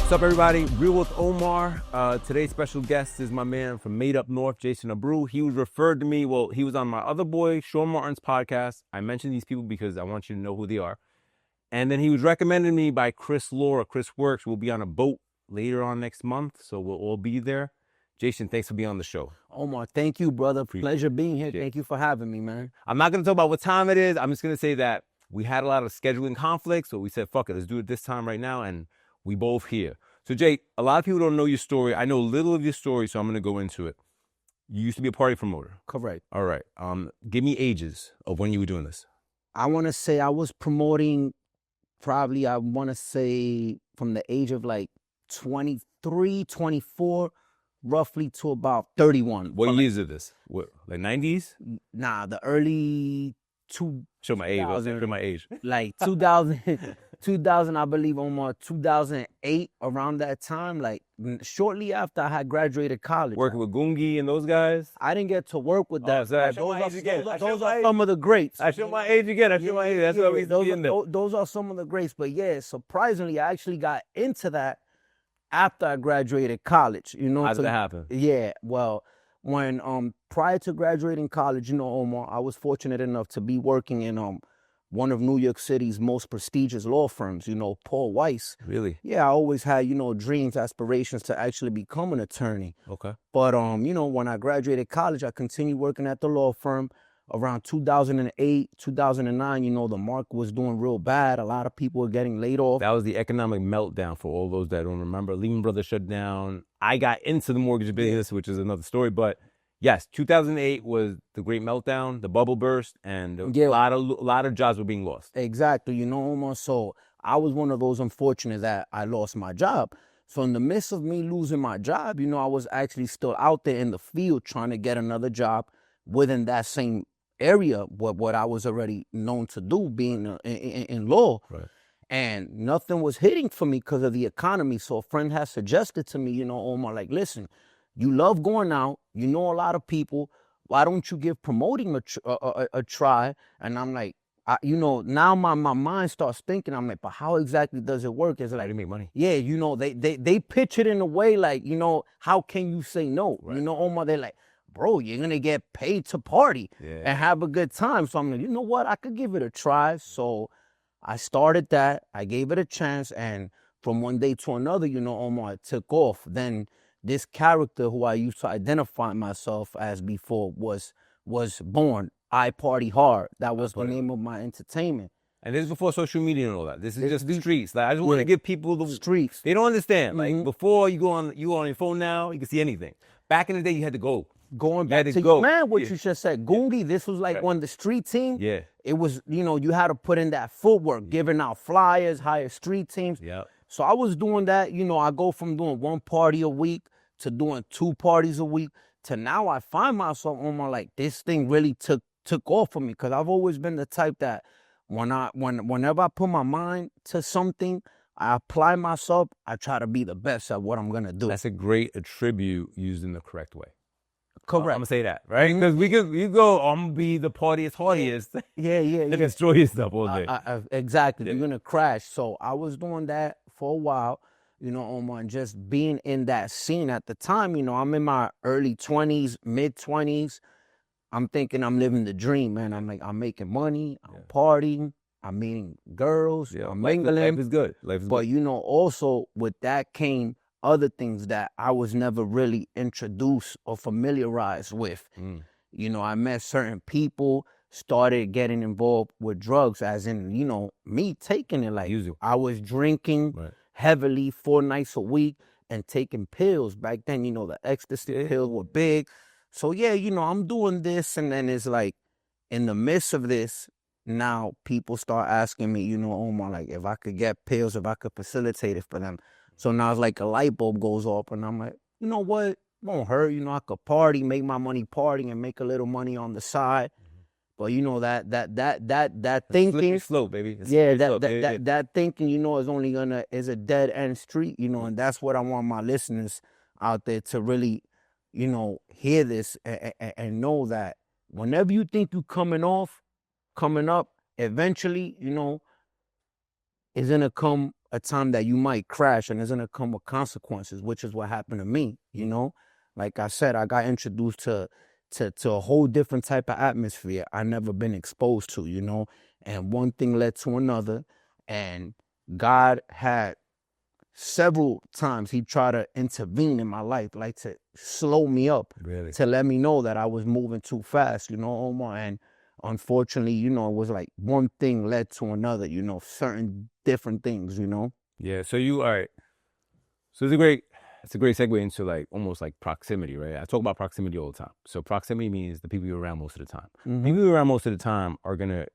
What's up, everybody? Real with Omar. Today's special guest is my man from Made Up North, Jason Abreu. He was referred to me. Well, he was on my other boy, Sean Martin's podcast. I mentioned these people because I want you to know who they are. And then he was recommended me by Chris Laura. Chris Works. We'll be on a boat later on next month, so we'll all be there. Jason, thanks for being on the show. Omar, thank you, brother. Pleasure being here. Thank you for having me, man. I'm not going to talk about what time it is. I'm just going to say that we had a lot of scheduling conflicts, so we said, fuck it, let's do it this time right now, and we both here. So, Jay, a lot of people don't know your story. I know little of your story, so I'm going to go into it. You used to be a party promoter. Correct. All right. Give me ages of when you were doing this. I want to say I was promoting probably, I want to say from the age of like 23, 24, roughly to about 31. What years is this? What, like 90s? Nah, the early Show my age. Show my age. Like 2000, I believe, Omar, 2008, around that time, like shortly after I had graduated college. Working with Gungi and those guys? I didn't get to work with that. Those are some of the greats. I show my age again. My age. That's what we see in there. Those are some of the greats. But yeah, surprisingly, I actually got into that after I graduated college. You know, how did that happen? Yeah, well, when prior to graduating college, you know, Omar, I was fortunate enough to be working in one of New York City's most prestigious law firms, you know, Paul Weiss. Really? Yeah, I always had, you know, dreams, aspirations to actually become an attorney. Okay. But, you know, when I graduated college, I continued working at the law firm. Around 2008, 2009, you know, the market was doing real bad. A lot of people were getting laid off. That was the economic meltdown for all those that don't remember. Lehman Brothers shut down. I got into the mortgage business, which is another story. But yes, 2008 was the great meltdown, the bubble burst, and a lot of jobs were being lost. Exactly, you know, Omar. So I was one of those unfortunate that I lost my job. So in the midst of me losing my job, you know, I was actually still out there in the field trying to get another job within that same area, what I was already known to do, being in law. Right. And nothing was hitting for me because of the economy. So a friend has suggested to me, you know, Omar, like, listen, you love going out, you know a lot of people, why don't you give promoting a try? And I'm like, you know, now my mind starts thinking, I'm like, but how exactly does it work? It's like, how do you make money? Yeah, you know, they pitch it in a way like, you know, how can you say no? Right. You know, Omar, they're like, bro, you're going to get paid to party and have a good time. So I'm like, you know what? I could give it a try. So I started that. I gave it a chance. And from one day to another, you know, Omar, it took off. Then this character who I used to identify myself as before was born. I Party Hard. That was the name of my entertainment. And this is before social media and all that. This is just the streets. Like, I just want to give people the streets. They don't understand. Like before, you go on your phone now, you can see anything. Back in the day, you had to go. Going back to your man, what you just said, Gungi, this was like on the street team. Yeah. It was, you know, you had to put in that footwork, giving out flyers, hire street teams. Yeah. So I was doing that, you know, I go from doing one party a week to doing 2 parties a week to now I find myself on my, like, this thing really took off for me because I've always been the type that whenever I put my mind to something, I apply myself, I try to be the best at what I'm going to do. That's a great attribute used in the correct way. Correct. I'm gonna say that, right? Because you go, I'm gonna be the partyest, hardiest. Yeah. To destroy yourself all day. Exactly. You're gonna crash. So I was doing that for a while, you know, Omar, and just being in that scene at the time. You know, I'm in my early 20s, mid 20s. I'm thinking I'm living the dream, man. I'm like, I'm making money, I'm partying, I'm meeting girls, I'm mingling. Life is good. But you know, also with that came other things that I was never really introduced or familiarized with. You know, I met certain people, started getting involved with drugs, as in, you know, me taking it like I was drinking heavily 4 nights a week and taking pills. Back then, you know, the ecstasy pills were big. So yeah, you know, I'm doing this, and then it's like in the midst of this, now people start asking me, you know, Omar, like if I could get pills, if I could facilitate it for them. So now it's like a light bulb goes off, and I'm like, you know what? It won't hurt. You know, I could party, make my money partying, and make a little money on the side. But you know that thinking, slow, baby. That thinking, you know, is a dead end street. You know, and that's what I want my listeners out there to really, you know, hear this and know that whenever you think you're coming up, eventually, you know, is gonna come a time that you might crash and it's going to come with consequences, which is what happened to me, you know? Like I said, I got introduced to a whole different type of atmosphere I never been exposed to, you know? And one thing led to another, and God had several times he tried to intervene in my life, like to slow me up, Really? to let me know that I was moving too fast, you know, Omar. And unfortunately, you know, it was like one thing led to another, you know, certain different things, you know. Yeah. So all right. So it's a great segue into like almost like proximity, right? I talk about proximity all the time. So proximity means the people you're around most of the time. People you're around most of the time are gonna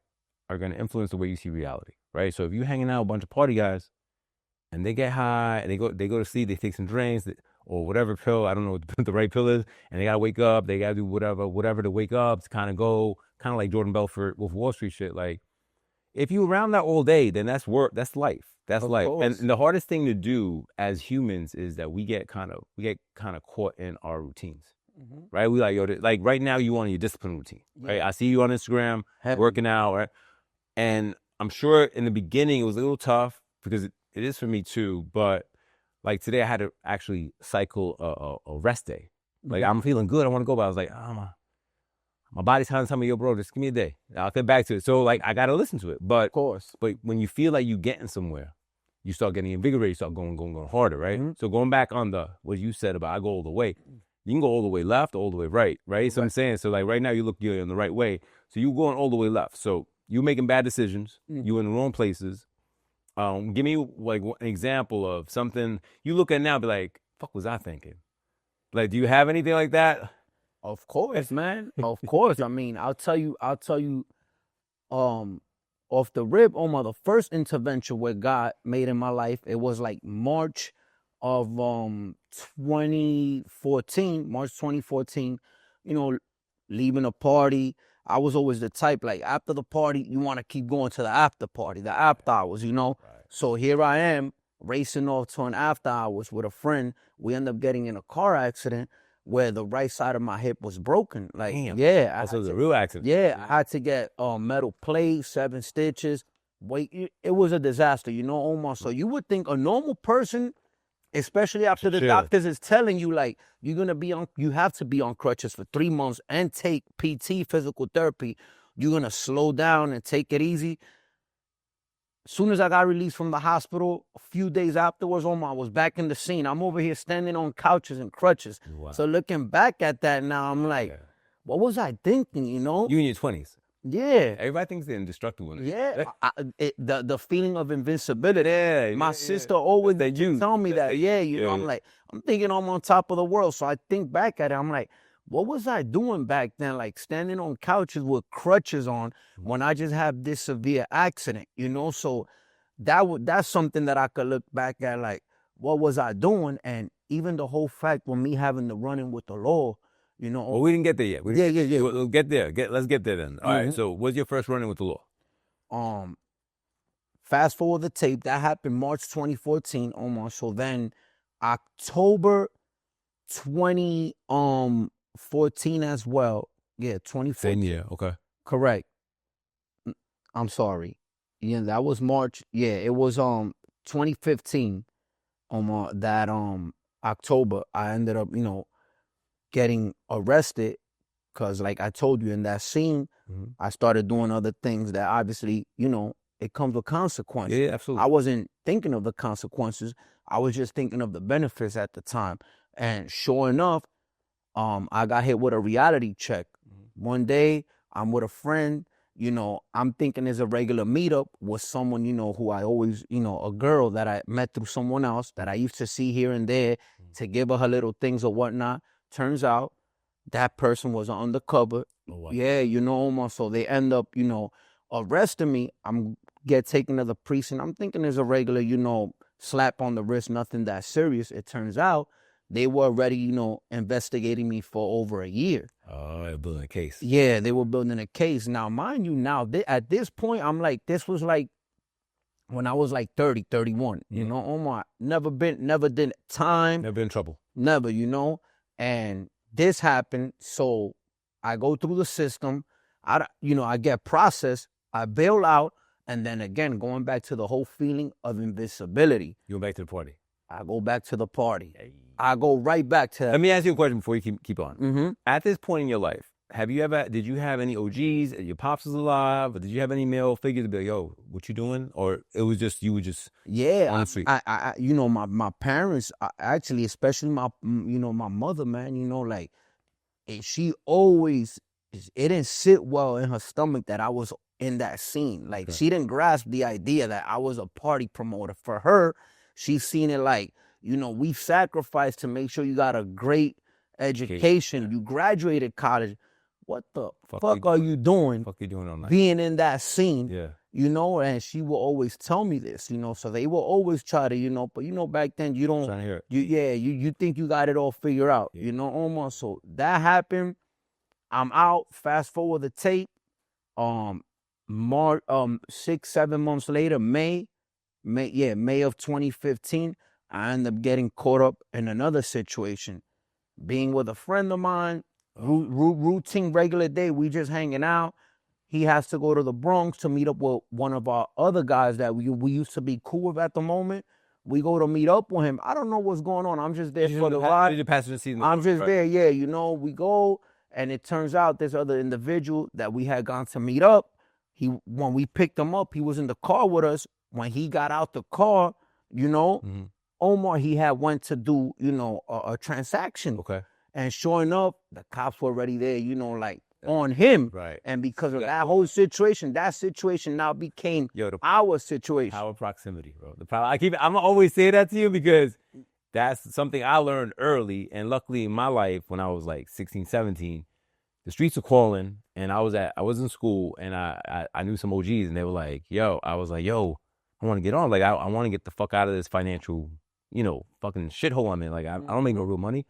influence the way you see reality, right? So if you're hanging out with a bunch of party guys and they get high and they go to sleep, they take some drinks or whatever pill, I don't know what the right pill is, and they gotta wake up, they gotta do whatever to wake up to kind of like Jordan Belfort with Wall Street shit. Like if you around that all day, then that's work, that's life. That's Of life. course. And the hardest thing to do as humans is that we get kind of caught in our routines. Right? We like, like right now you on your discipline routine, right? Yeah. I see you on Instagram Heavy. working out, right? And I'm sure in the beginning it was a little tough because it is for me too. But like today I had to actually cycle a rest day. Like I'm feeling good, I want to go, but I was like, my body's trying to tell me, yo, bro, just give me a day. I'll get back to it. So like I gotta listen to it. But Of course. But when you feel like you're getting somewhere, you start getting invigorated, you start going harder, right? So going back on what you said about I go all the way, you can go all the way left, all the way right? So I'm saying, so like right now you're in the right way. So you going all the way left. So you making bad decisions, you in the wrong places. Give me like an example of something you look at now, be like, fuck was I thinking? Like, do you have anything like that? Of course, man. Of course. I mean, I'll tell you, off the rip, Omar, the first intervention where God made in my life, it was like March of 2014, you know, leaving a party. I was always the type, like after the party, you want to keep going to the after party, the after hours, you know? Right. So here I am racing off to an after hours with a friend. We end up getting in a car accident where the right side of my hip was broken. Like, Damn. yeah. Also, it was a real accident. Yeah, I had to get metal plate, 7 stitches. Wait, it was a disaster, you know, Omar. So you would think a normal person, especially after the doctors is telling you, like, you have to be on crutches for 3 months and take PT, physical therapy. You're going to slow down and take it easy. As soon as I got released from the hospital, a few days afterwards, Omar, I was back in the scene. I'm over here standing on couches and crutches. Wow. So looking back at that now, I'm like, what was I thinking, you know? You in your 20s. Yeah. Everybody thinks they're indestructible. Yeah. The feeling of invincibility. Yeah. My sister always tell me that. Yeah, you know, I'm thinking I'm on top of the world. So I think back at it, I'm like, what was I doing back then? Like standing on couches with crutches on when I just had this severe accident, you know? So that's something that I could look back at, like, what was I doing? And even the whole fact with me having to run in with the law, you know. Well, we didn't get there yet. Yeah. We'll get there. Let's get there then. All right. So what's your first run-in with the law? Fast forward the tape. That happened March 2014, Omar. So then October 2014 as well. Yeah, 2014. Same year. Okay. Correct. I'm sorry. Yeah, that was March. Yeah, it was 2015. That October, I ended up, you know, getting arrested because, like I told you in that scene, I started doing other things that obviously, you know, it comes with consequences. Yeah, absolutely. I wasn't thinking of the consequences. I was just thinking of the benefits at the time. And sure enough, I got hit with a reality check. One day, I'm with a friend. You know, I'm thinking it's a regular meetup with someone, you know, who I always, you know, a girl that I met through someone else that I used to see here and there to give her little things or whatnot. Turns out that person was undercover. Oh, wow. Yeah, you know, Omar. So they end up, you know, arresting me. Get taken to the precinct. I'm thinking it's a regular, you know, slap on the wrist, nothing that serious. It turns out they were already, you know, investigating me for over a year. Oh, they were building a case. Yeah, they were building a case. Now, mind you, at this point, I'm like, this was like when I was like 30, 31. You know, Omar, never did time. Never been in trouble. Never, you know. And this happened, so I go through the system. I get processed. I bail out, And then again, going back to the whole feeling of invincibility. You went back to the party. I go back to the party. I go right back to that. Let me ask you a question before you keep on. Mm-hmm. At this point in your life, did you have any OGs? Your pops was alive, or did you have any male figures to be like, yo, what you doing? Or it was just, you were just Yeah, on the street? I you know, my parents, actually, especially my mother, man, you know, like, she always, it didn't sit well in her stomach that I was in that scene. Like, Okay. she didn't grasp the idea that I was a party promoter. For her, she's seen it like, you know, we sacrificed to make sure you got a great education. You graduated college. What the fuck are you doing? Fuck you doing all night? Being in that scene. Yeah. You know, and she will always tell me this, you know, so they will always try to, you know, but you know, back then you don't, Trying to hear it. you think you got it all figured out, you know, Omar. So that happened. I'm out. Fast forward the tape. March, 6-7 months later, May of 2015, I end up getting caught up in another situation, being with a friend of mine, routine, regular day. We just hanging out. He has to go to the Bronx to meet up with one of our other guys that we used to be cool with at the moment. We go to meet up with him. I don't know what's going on. I'm just there for the ride. I'm just there, yeah. You know, we go, and it turns out this other individual that we had gone to meet up, when we picked him up, he was in the car with us. When he got out the car, you know, Omar, he had went to do, you know, a transaction. Okay. And sure enough, the cops were already there, you know, like, on him. Right. And because of that whole situation, that situation now became our situation. Power proximity, bro. I'm always say that to you because that's something I learned early. And luckily in my life, when I was like 16, 17, the streets were calling, and I was in school, and I knew some OGs, and they were like, I was like, I want to get on. Like, I want to get the fuck out of this financial, you know, fucking shithole I'm in. Like, I don't make no real money.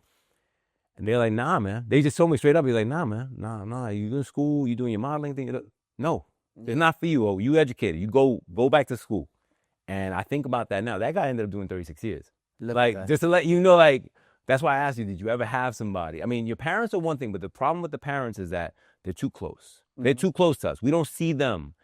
And they're like, nah, man. They just told me straight up. He's like, nah, man. Nah. You in school? You doing your modeling thing? No, it's not for you. Oh, you educated. You go back to school. And I think about that now. That guy ended up doing 36 years. Like, just to let you know, like, that's why I asked you, did you ever have somebody? I mean, your parents are one thing, but the problem with the parents is that they're too close. They're too close to us. We don't see them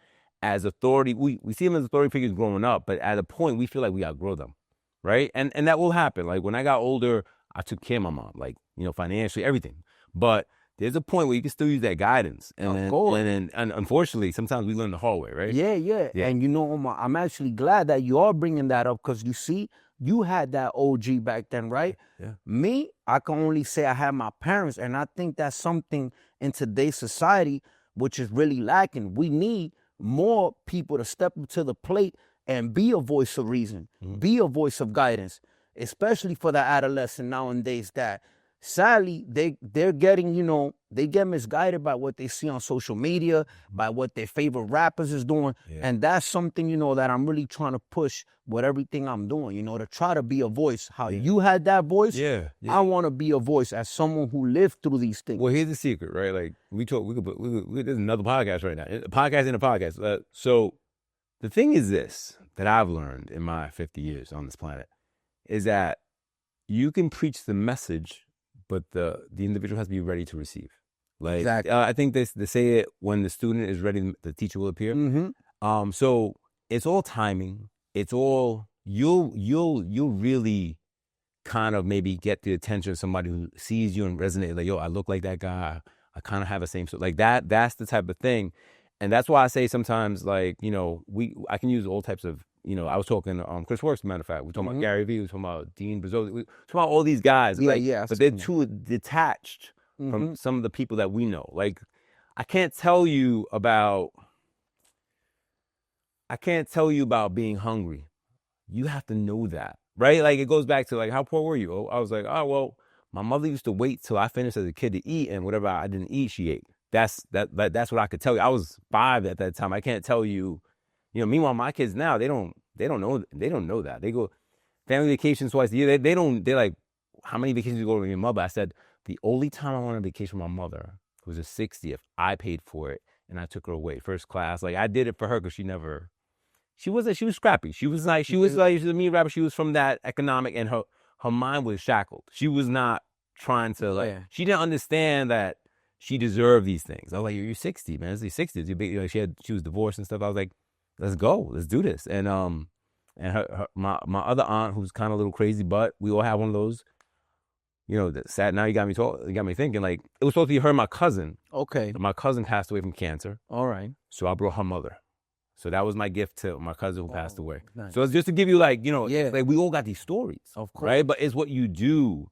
as authority. We see them as authority figures growing up, but at a point, we feel like we outgrow them, right? And that will happen. Like, when I got older, I took care of my mom, like, you know, financially, everything. But there's a point where you can still use that guidance. And unfortunately, sometimes we learn the hard way, right? Yeah. And you know, Omar, I'm actually glad that you are bringing that up, because you see, you had that OG back then, right? Yeah. Me, I can only say I had my parents, and I think that's something in today's society which is really lacking. We need more people to step up to the plate and be a voice of reason, be a voice of guidance, especially for the adolescent nowadays that sadly they're getting, you know, they get misguided by what they see on social media, by what their favorite rappers is doing. And that's something, you know, that I'm really trying to push with everything I'm doing, you know, to try to be a voice. How you had that voice, I want to be a voice as someone who lived through these things. Well, here's the secret, right? Like, there's another podcast right now, a podcast in a podcast. So the thing is this, that I've learned in my 50 years on this planet, is that you can preach the message, but the individual has to be ready to receive. Like, exactly. I think they say it, when the student is ready, the teacher will appear. So it's all timing. It's all, you'll really kind of maybe get the attention of somebody who sees you and resonates. Like, I look like that guy. I kind of have the same, like that. That's the type of thing. And that's why I say sometimes, like, you know, I can use all types of, you know, I was talking Chris Works, as a matter of fact. We're talking about Gary Vee, we're talking about Dean Brazil, we're talking about all these guys. But they're too detached from some of the people that we know. Like, I can't tell you about being hungry. You have to know that, right? Like, it goes back to, like, how poor were you? I was like, well, my mother used to wait till I finished as a kid to eat, and whatever I didn't eat, she ate. That's what I could tell you. I was 5 at that time. I can't tell you. You know, meanwhile, my kids now, they don't know that. They go family vacations twice a year. They're like, how many vacations you go with your mother? I said, the only time I went on vacation with my mother was a 60th. I paid for it, and I took her away, first class. Like, I did it for her because she was scrappy. She was like a mean rapper. She was from that economic, and her mind was shackled. She was not trying to, she didn't understand that she deserved these things. I was like, you're 60, man. It's the 60s. She was divorced and stuff. I was like, let's go, let's do this. And my other aunt, who's kind of a little crazy, but we all have one of those. That sad. Now you got me thinking. Like, it was supposed to be her and my cousin. Okay. My cousin passed away from cancer. All right. So I brought her mother. So that was my gift to my cousin who passed away. Nice. So it's just to give you like we all got these stories, of course, right? But it's what you do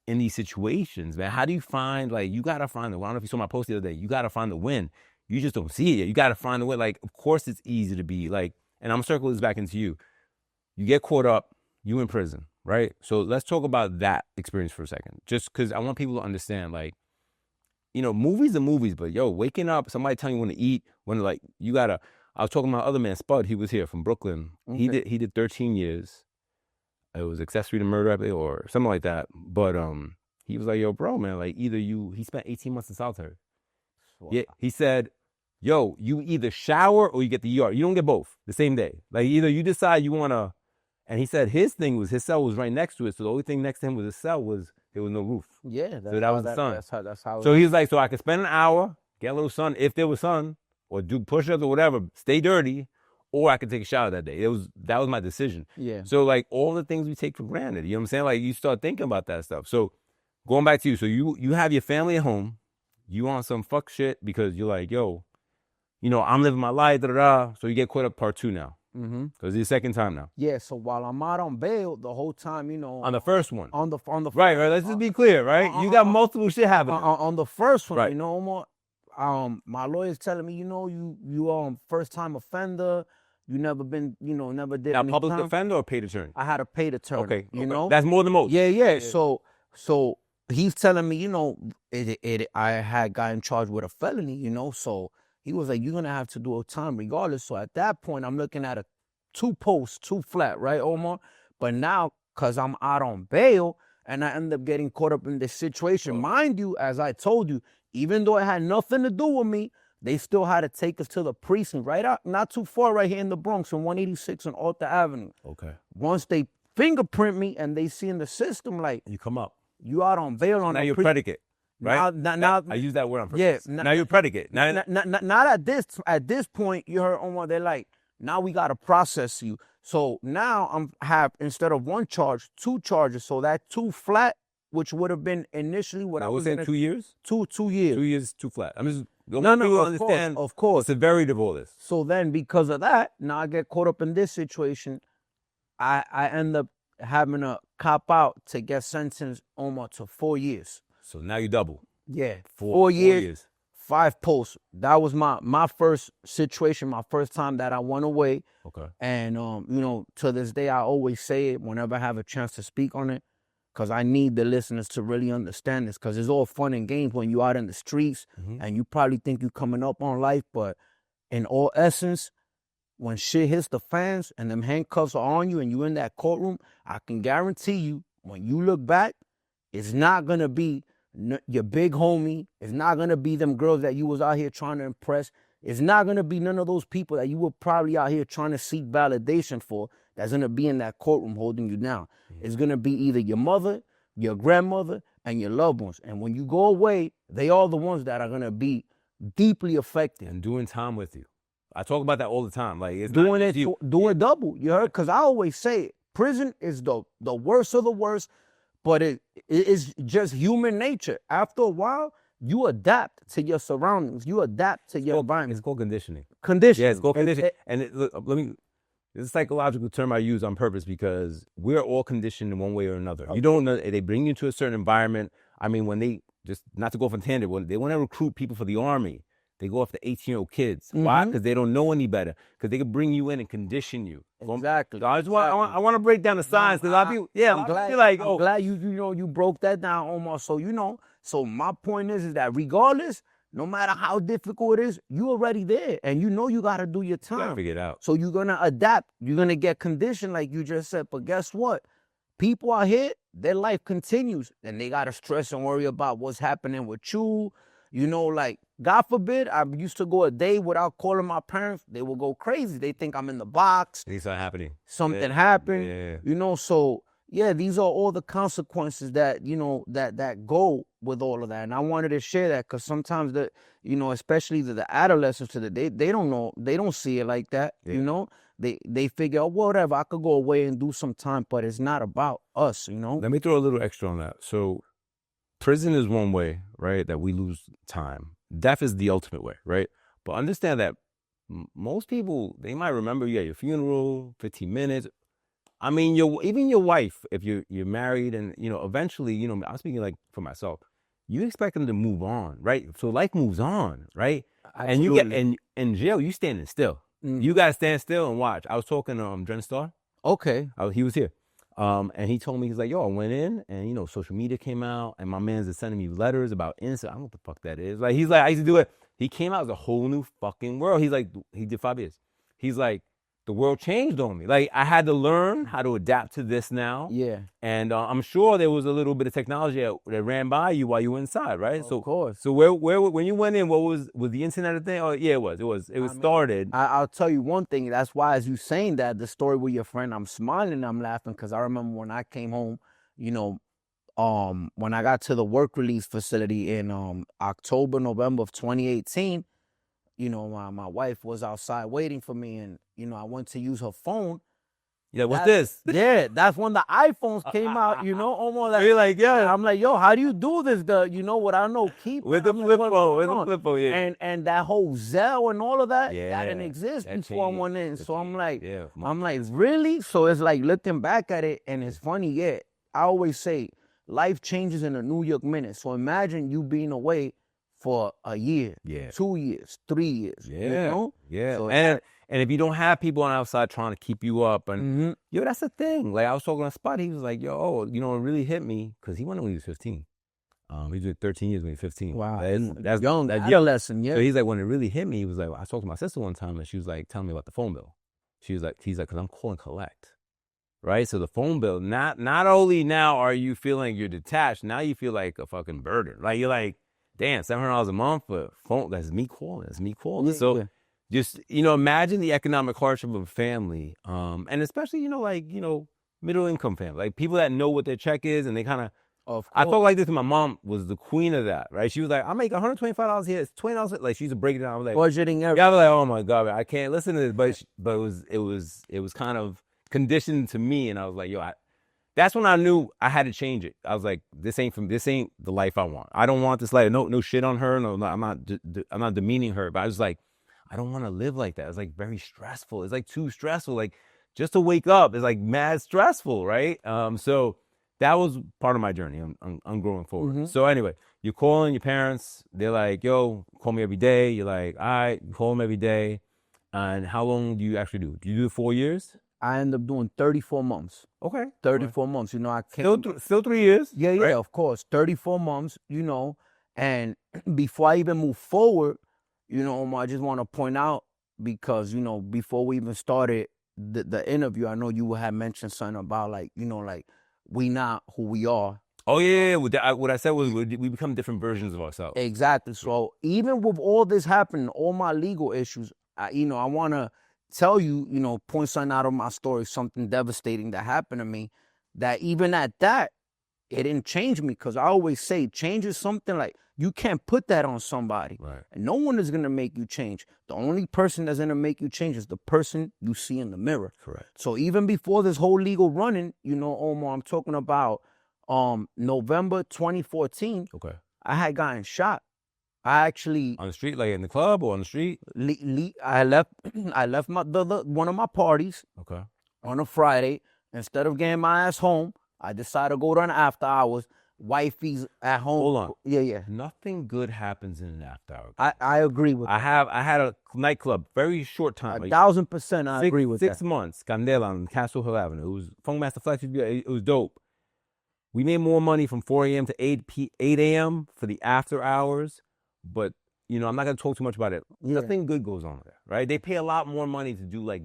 in these situations, man. How do you find, like, you got to find the win? I don't know if you saw my post the other day. You got to find the win. You just don't see it yet. You got to find the win. Like, of course it's easy to be like, and I'm circling this back into you. You get caught up, you in prison, right? So let's talk about that experience for a second. Just because I want people to understand, like, movies are movies, but waking up, somebody telling you when to eat, when, like, you got to, I was talking to my other man, Spud. He was here from Brooklyn. Okay. He did 13 years. It was accessory to murder or something like that. But he was like, yo, bro, man, like, he spent 18 months in solitary. Wow. Yeah, he said, yo, you either shower or you get the ER. You don't get both the same day. Like, either you decide you want to, and he said his cell was right next to it. So the only thing next to him was his cell there was no roof. Yeah. So that was the sun. That's how. So he was like, so I could spend an hour, get a little sun, if there was sun, or do push-ups or whatever, stay dirty, or I could take a shower that day. That was my decision. Yeah. So, like, all the things we take for granted, you know what I'm saying? Like, you start thinking about that stuff. So going back to you, so you have your family at home, you on some fuck shit because you're like, yo, I'm living my life, da-da-da. So you get caught up part 2 now. Mm-hmm. Because it's the second time now. Yeah, so while I'm out on bail, the whole time, on the first one. On the right, let's just be clear, right? You got multiple shit happening. On the first one, right. Omar, my lawyer's telling me, you first time offender, you never been, never did. Now, any public time. Defender or paid attorney? I had a paid attorney. Okay, you know, that's more than most. Yeah. So he's telling me, I had gotten charged with a felony, so he was like, you're gonna have to do a time regardless. So at that point, I'm looking at a 2 flat, right, Omar? But now, cause I'm out on bail, and I end up getting caught up in this situation. Mind you, as I told you, even though it had nothing to do with me, they still had to take us to the precinct right out, not too far, right here in the Bronx, on 186 and Arthur Avenue. Okay. Once they fingerprint me and they see in the system, like, you come up, you out on bail on now you're predicate, right? Now I use that word on purpose. Yeah. Now you're predicate. Not at this point. You heard Omar. They're like, now we gotta process you. So now instead of 1 charge, 2 charges. So that 2 flat, which would have been initially what I was saying, 2 years. 2 years. 2 years, 2 flat. I'm just understand. Of course, the severity of all this. So then, because of that, now I get caught up in this situation. I end up having to cop out to get sentenced almost to 4 years. So now you double. Yeah, 4 years. 5 posts. That was my first situation, my first time that I went away. Okay. And to this day, I always say it whenever I have a chance to speak on it, because I need the listeners to really understand this, because it's all fun and games when you out in the streets, and you probably think you coming up on life, but in all essence, when shit hits the fans and them handcuffs are on you and you in that courtroom, I can guarantee you, when you look back, it's not gonna be your big homie. It's not going to be them girls that you was out here trying to impress. It's not going to be none of those people that you were probably out here trying to seek validation for that's going to be in that courtroom holding you down. It's going to be either your mother, your grandmother, and your loved ones. And when you go away, they are the ones that are going to be deeply affected. And doing time with you. I talk about that all the time. Like, it's doing double. You heard? Because I always say it. Prison is the worst of the worst. But it is just human nature. After a while, you adapt to your surroundings. You adapt to your environment. It's called conditioning. Conditioning. Yeah, it's called conditioning. It's a psychological term I use on purpose because we're all conditioned in one way or another. Okay. You don't know, they bring you to a certain environment. I mean, when they, just not to go off on tangent, when they want to recruit people for the army, they go after 18-year-old kids. Mm-hmm. Why? Because they don't know any better. Because they can bring you in and condition you. Exactly. So I want to break down the science because a lot of people, I'm glad you broke that down, Omar. So so my point is that regardless, no matter how difficult it is, you already there, and you got to do your time. You got to figure it out. So you're gonna adapt. You're gonna get conditioned, like you just said. But guess what? People out here, their life continues, and they gotta stress and worry about what's happening with you. Like, God forbid, I used to go a day without calling my parents. They will go crazy. They think I'm in the box. Things are happening. Something happened. Yeah. So, yeah, these are all the consequences that, that go with all of that. And I wanted to share that because sometimes especially the adolescents today, they don't know, they don't see it like that. Yeah. They figure, oh, whatever, I could go away and do some time, but it's not about us. Let me throw a little extra on that. So prison is one way, right, that we lose time. Death is the ultimate way, right? But understand that most people, they might remember you at your funeral, 15 minutes. I mean, even your wife, if you're married, and eventually, I'm speaking like for myself, you expect them to move on, right? So life moves on, right? And you get in jail, you standing still. You gotta stand still and watch. I was talking to Dren Star. Okay. He was here. And he told me, he's like, yo, I went in and, social media came out and my man's is sending me letters about innocent. I don't know what the fuck that is. Like, he's like, I used to do it. He came out as a whole new fucking world. He's like, he did 5 years. He's like, the world changed on me. Like, I had to learn how to adapt to this now. Yeah. And I'm sure there was a little bit of technology that ran by you while you were inside, right? Of course. So where when you went in, what was the internet a thing? Oh, yeah, it was. It started. I'll tell you one thing. That's why, as you saying that, the story with your friend, I'm smiling, I'm laughing, because I remember when I came home, when I got to the work release facility in November of 2018, my wife was outside waiting for me, and I went to use her phone. Yeah, what's this? Yeah, that's when the iPhones came out, Omar. You're like, yeah. I'm like, yo, how do you do this? What I know, keep with the flip phone, yeah. And that whole Zelle and all of that, yeah, that didn't exist before I went in. So I'm like, yeah. I'm like, really? So it's like looking back at it, and it's funny. Yeah, I always say life changes in a New York minute. So imagine you being away for a year, 2 years, 3 years. Yeah, yeah. So and if you don't have people on the outside trying to keep you up, and that's the thing. Like, I was talking to Spot, he was like, yo, it really hit me, because he went when he was 15. He did 13 years when he was 15. Wow, that's young, adolescent, yeah. So he's like, when it really hit me, he was like, I talked to my sister one time, and she was like, telling me about the phone bill. He's like, because I'm calling collect, right? So the phone bill, not only now are you feeling you're detached, now you feel like a fucking burden. Like, you're like, damn, $700 a month for phone. That's me calling. Yeah, so yeah. just, imagine the economic hardship of a family. And especially, middle income family, like people that know what their check is, and they kind of, I felt like this. My mom was the queen of that, right? She was like, I make $125 here. It's $20. Like, she used to break it down. I was like, budgeting everything. Yeah, I was like, oh my God, I can't listen to this. But it was kind of conditioned to me. And I was like, yo, that's when I knew I had to change it. I was like, this ain't the life I want. I don't want this life. No shit on her. No, I'm not demeaning her. But I was like, I don't want to live like that. It's like very stressful. It's like too stressful. Like, just to wake up is like mad stressful, right? So that was part of my journey. I'm growing forward. Mm-hmm. So anyway, you're calling your parents. They're like, yo, call me every day. You're like, all right, call them every day. And how long do you actually do? Do you do 4 years? I ended up doing 34 months. Okay. 34 months. I came... Still 3 years? Yeah, right? Of course. 34 months, and before I even move forward, Omar, I just want to point out, because, before we even started the interview, I know you had mentioned something about, like, like, we not who we are. Oh, yeah. What I said was we become different versions of ourselves. Exactly. So even with all this happening, all my legal issues, I want to tell you, point something out of my story, something devastating that happened to me, that even at that, it didn't change me, because I always say change is something like you can't put that on somebody. Right. And no one is going to make you change. The only person that's going to make you change is the person you see in the mirror. Correct. So even before this whole legal running, Omar, I'm talking about November 2014. Okay. I had gotten shot. I actually... On the street, like in the club or on the street? I left one of my parties. Okay. On a Friday. Instead of getting my ass home, I decided to go to an after hours. Wifey's at home. Hold on. Yeah. Nothing good happens in an after hour. I agree with that. I had a nightclub, very short time. 1,000% I agree with that. 6 months, Candela on Castle Hill Avenue. It was Funk Master Flex. It was dope. We made more money from 4 a.m. to 8 a.m. for the after hours. But, I'm not going to talk too much about it. Yeah. Nothing good goes on there, right? They pay a lot more money to do, like,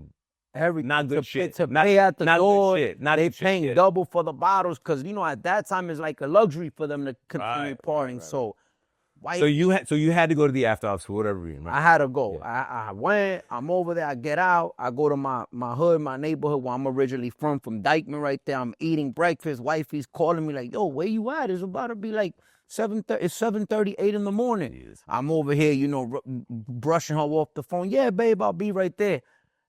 everything. Not good shit. To pay at the door. They paying double for the bottles, because, at that time it's like a luxury for them to continue partying. Right. So White. So you had to go to the after hours for whatever reason, right? I had to go. Yeah. I went. I'm over there. I get out. I go to my hood, my neighborhood where I'm originally from Dykeman right there. I'm eating breakfast. Wifey's calling me like, yo, where you at? It's about to be like 7:30. It's 7:38 in the morning. Jeez. I'm over here, brushing her off the phone. Yeah, babe, I'll be right there.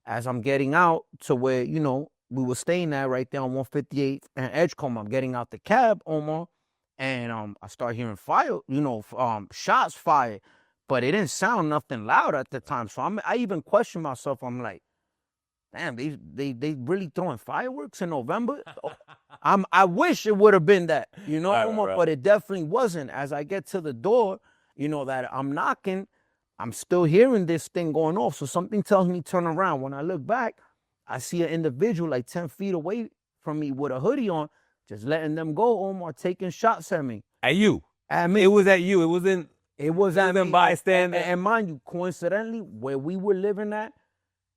As I'm getting out to where, we were staying at right there on 158 and Edgecombe. I'm getting out the cab, Omar. And I start hearing fire, shots fired, but it didn't sound nothing loud at the time. So I even questioned myself. I'm like, damn, they really throwing fireworks in November? I wish it would have been that, Right. but it definitely wasn't. As I get to the door, that I'm knocking, I'm still hearing this thing going off. So something tells me turn around. When I look back, I see an individual like 10 feet away from me with a hoodie on, just letting them go, Omar, taking shots at me. At you? At me. It was at you. It was at them bystanders. And mind you, coincidentally, where we were living at,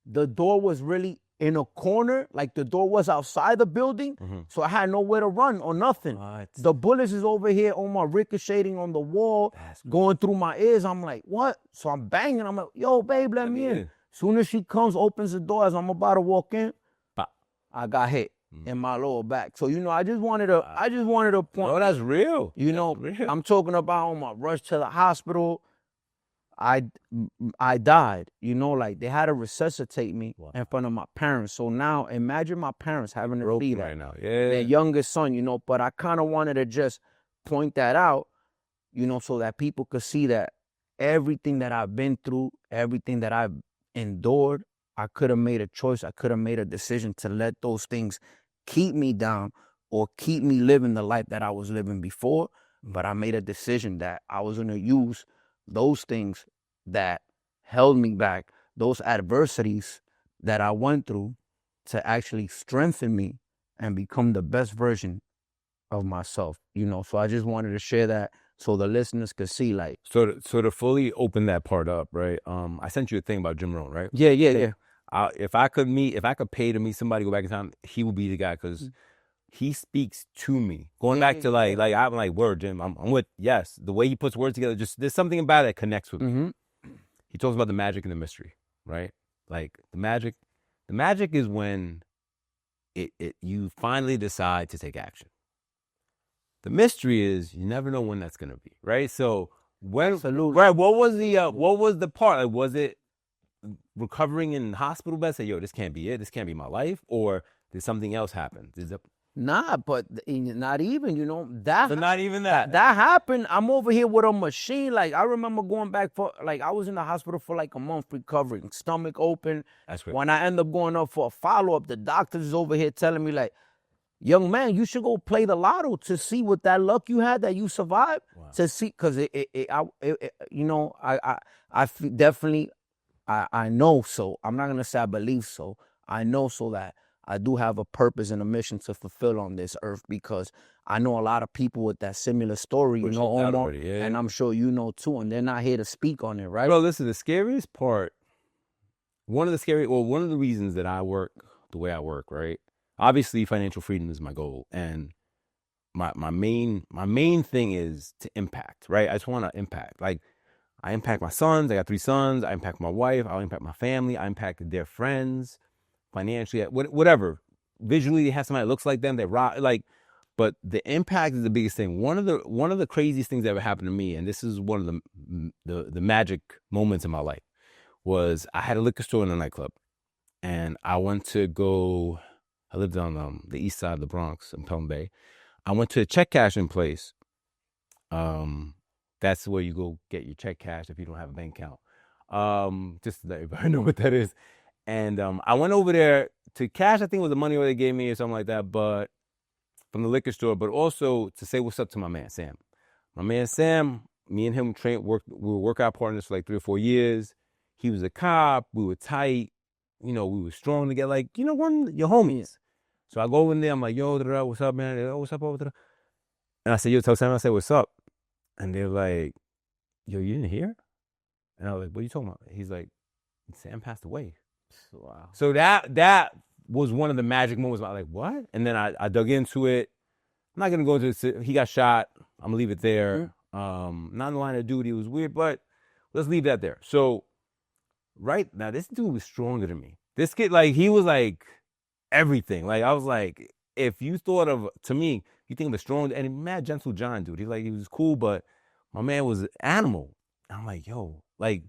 the door was really in a corner, like the door was outside the building, so I had nowhere to run or nothing. What? The bullets is over here, Omar, ricocheting on the wall, going through my ears. I'm like, what? So I'm banging. I'm like, yo, babe, let me in. Soon as she comes, opens the door, as I'm about to walk in, I got hit in my lower back. So, I just wanted to point. Oh, that's real. That's real. I'm talking about on my rush to the hospital. I died, like they had to resuscitate me in front of my parents. So now imagine my parents having to see that right now. Yeah. their youngest son, but I kind of wanted to just point that out, so that people could see that everything that I've been through, everything that I've endured, I could have made a choice. I could have made a decision to let those things keep me down or keep me living the life that I was living before. But I made a decision that I was going to use those things that held me back, those adversities that I went through, to actually strengthen me and become the best version of myself, So I just wanted to share that so the listeners could see, like. So to fully open that part up, right? I sent you a thing about Jim Rohn, right? Yeah. If I could pay to meet somebody, go back in time, he would be the guy, because he speaks to me. Going back to like I'm like, word, Jim. I'm with, yes. The way he puts words together, just there's something about it that connects with me. He talks about the magic and the mystery, right? Like the magic is when you finally decide to take action. The mystery is you never know when that's gonna be, right? So Absolutely. Right, what was the part? Like, was it recovering in hospital bed? Say, yo, this can't be it. This can't be my life. Or did something else happen? Nah, but not even, that. So not even that. That happened. I'm over here with a machine. Like, I remember going back I was in the hospital for like a month recovering, stomach open. That's great. When I end up going up for a follow-up, the doctors is over here telling me like, young man, you should go play the lotto to see what that luck you had that you survived. Wow. To see, because definitely, I know so. I'm not gonna say I believe so. I know so that I do have a purpose and a mission to fulfill on this earth, because I know a lot of people with that similar story, Omar, and I'm sure you know too, and they're not here to speak on it, right? Bro, listen, the scariest part, one of the reasons that I work the way I work, right? Obviously, financial freedom is my goal, and my main thing is to impact, right? I just want to impact. Like, I impact my sons. I got 3 sons. I impact my wife. I impact my family. I impact their friends, financially, whatever. Visually, they have somebody that looks like them. They rock, like, but the impact is the biggest thing. One of the craziest things that ever happened to me, and this is one of the magic moments in my life, was I had a liquor store in a nightclub, and I went to go. I lived on the east side of the Bronx in Pelham Bay. I went to a check cashing place. That's where you go get your check cashed if you don't have a bank account. Just to let everybody know what that is. And I went over there to cash, I think it was the money they gave me or something like that, but from the liquor store, but also to say what's up to my man, Sam. My man, Sam, me and him we were workout partners for like 3 or 4 years. He was a cop. We were tight. We were strong together. Like, one of your homies. So I go in there. I'm like, yo, what's up, man? Like, oh, what's up over there? And I said, yo, tell Sam. I said, what's up? And they're like, yo, you didn't hear? And I was like, what are you talking about? He's like, Sam passed away. Wow. So that was one of the magic moments. I was like, what? And then I dug into it. I'm not going to go into it. He got shot. I'm going to leave it there. Not in the line of duty. It was weird, but let's leave that there. So right now, this dude was stronger than me. This kid, like, he was like everything. Like, I was like, if you thought of, to me, you think of a strong and mad gentle John, dude. He was cool, but my man was an animal. I'm like, yo, like,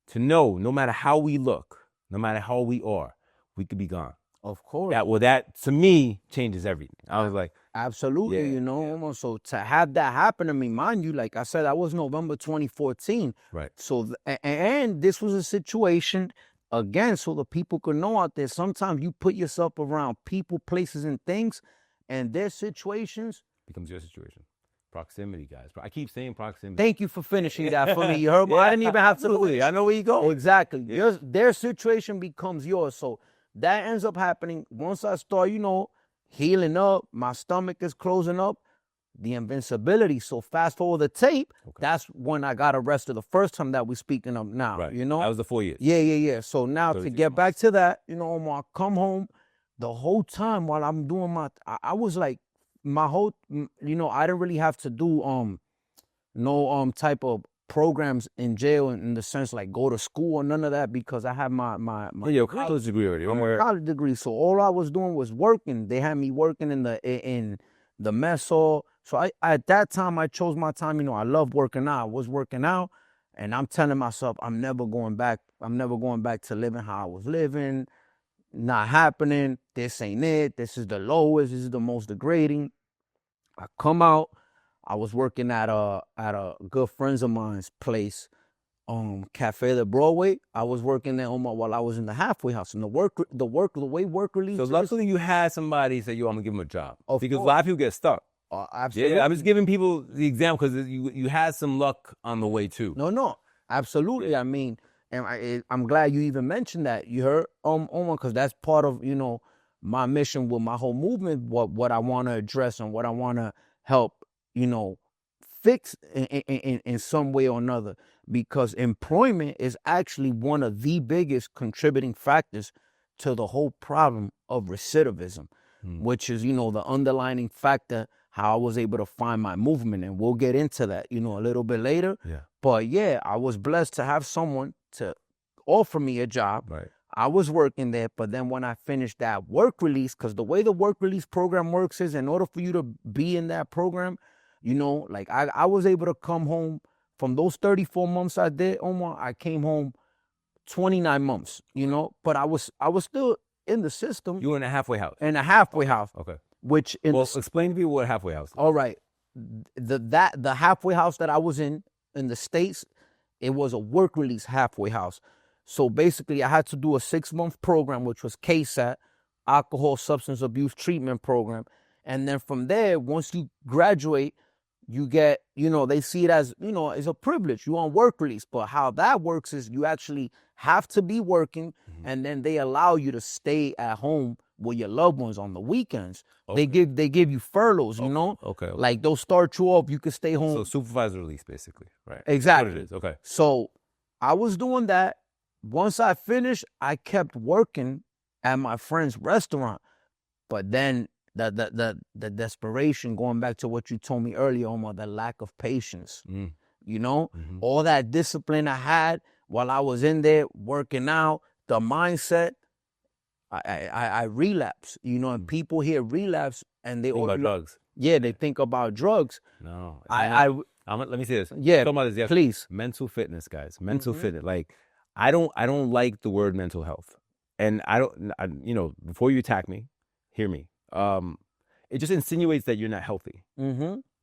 to know, no matter how we look, no matter how we are, we could be gone. Of course. That to me changes everything. I was like, absolutely, yeah, you know, almost. So to have that happen to me, mind you, like I said, that was November 2014. right. So, and this was a situation, again, so the people could know out there, sometimes you put yourself around people, places, and things, and their situations. Becomes your situation. Proximity, guys. I keep saying proximity. Thank you for finishing that for me. You heard me? I didn't even have to. Absolutely. I know where you go. Exactly. Their situation becomes yours. So that ends up happening once I start, you know, healing up, my stomach is closing up, the invincibility. So fast forward the tape, that's when I got arrested the first time that we're speaking of now, Right. you know? That was the 4 years. Yeah. So now to get back to that, you know, Omar, I come home the whole time while I'm doing I was like, my whole, you know, I didn't really have to do no type of programs in jail in the sense like go to school or none of that because I have my college degree already. College degree. So all I was doing was working. They had me working in the mess hall. So I at that time I chose my time. You know, I loved working out. I was working out, and I'm telling myself I'm never going back. I'm never going back to living how I was living. Not happening. This ain't it. This is the lowest. This is the most degrading. I come out. I was working at a good friends of mine's place, Cafe de Broadway. I was working there while I was in the halfway house. And the way work release. So luckily you had somebody say, yo, I'm gonna give him a job. Because a course. lot of people get stuck. Absolutely. Yeah, I'm just giving people the example because you had some luck on the way too. No, absolutely. Yeah. I mean, and I'm glad you even mentioned that. You heard, Omar, because that's part of, you know, my mission with my whole movement. What I want to address and what I want to help, you know, fix in some way or another, because employment is actually one of the biggest contributing factors to the whole problem of recidivism, which is, you know, the underlining factor how I was able to find my movement. And we'll get into that, you know, a little bit later. Yeah. But yeah, I was blessed to have someone to offer me a job. Right. I was working there, but then when I finished that work release, because the way the work release program works is in order for you to be in that program, you know, like I was able to come home from those 34 months I did, Omar, I came home 29 months, you know, but I was still in the system. You were in a halfway house. In a halfway house. Okay. Which explain to people what a halfway house is. All right. The halfway house that I was in the States, it was a work release halfway house. So basically I had to do a 6-month program, which was KSAT, Alcohol Substance Abuse Treatment Program. And then from there, once you graduate, you get, you know, they see it as, you know, as a privilege. You on work release. But how that works is you actually have to be working, and then they allow you to stay at home with your loved ones on the weekends. Okay. They give you furloughs, you know? Okay. Like they'll start you off, you can stay home. So supervisor release, basically. Right. Exactly. That's what it is. Okay. So I was doing that. Once I finished, I kept working at my friend's restaurant. But then the desperation, going back to what you told me earlier, Omar, the lack of patience. You know, all that discipline I had while I was in there working out, the mindset, I relapse. You know, and people hear relapse and they think about drugs. Yeah, they think about drugs. No, let me say this. Yeah, talk about this. please. Mental fitness, guys. Mental fitness. Like, I don't like the word mental health, and you know, before you attack me, hear me. It just insinuates that you're not healthy.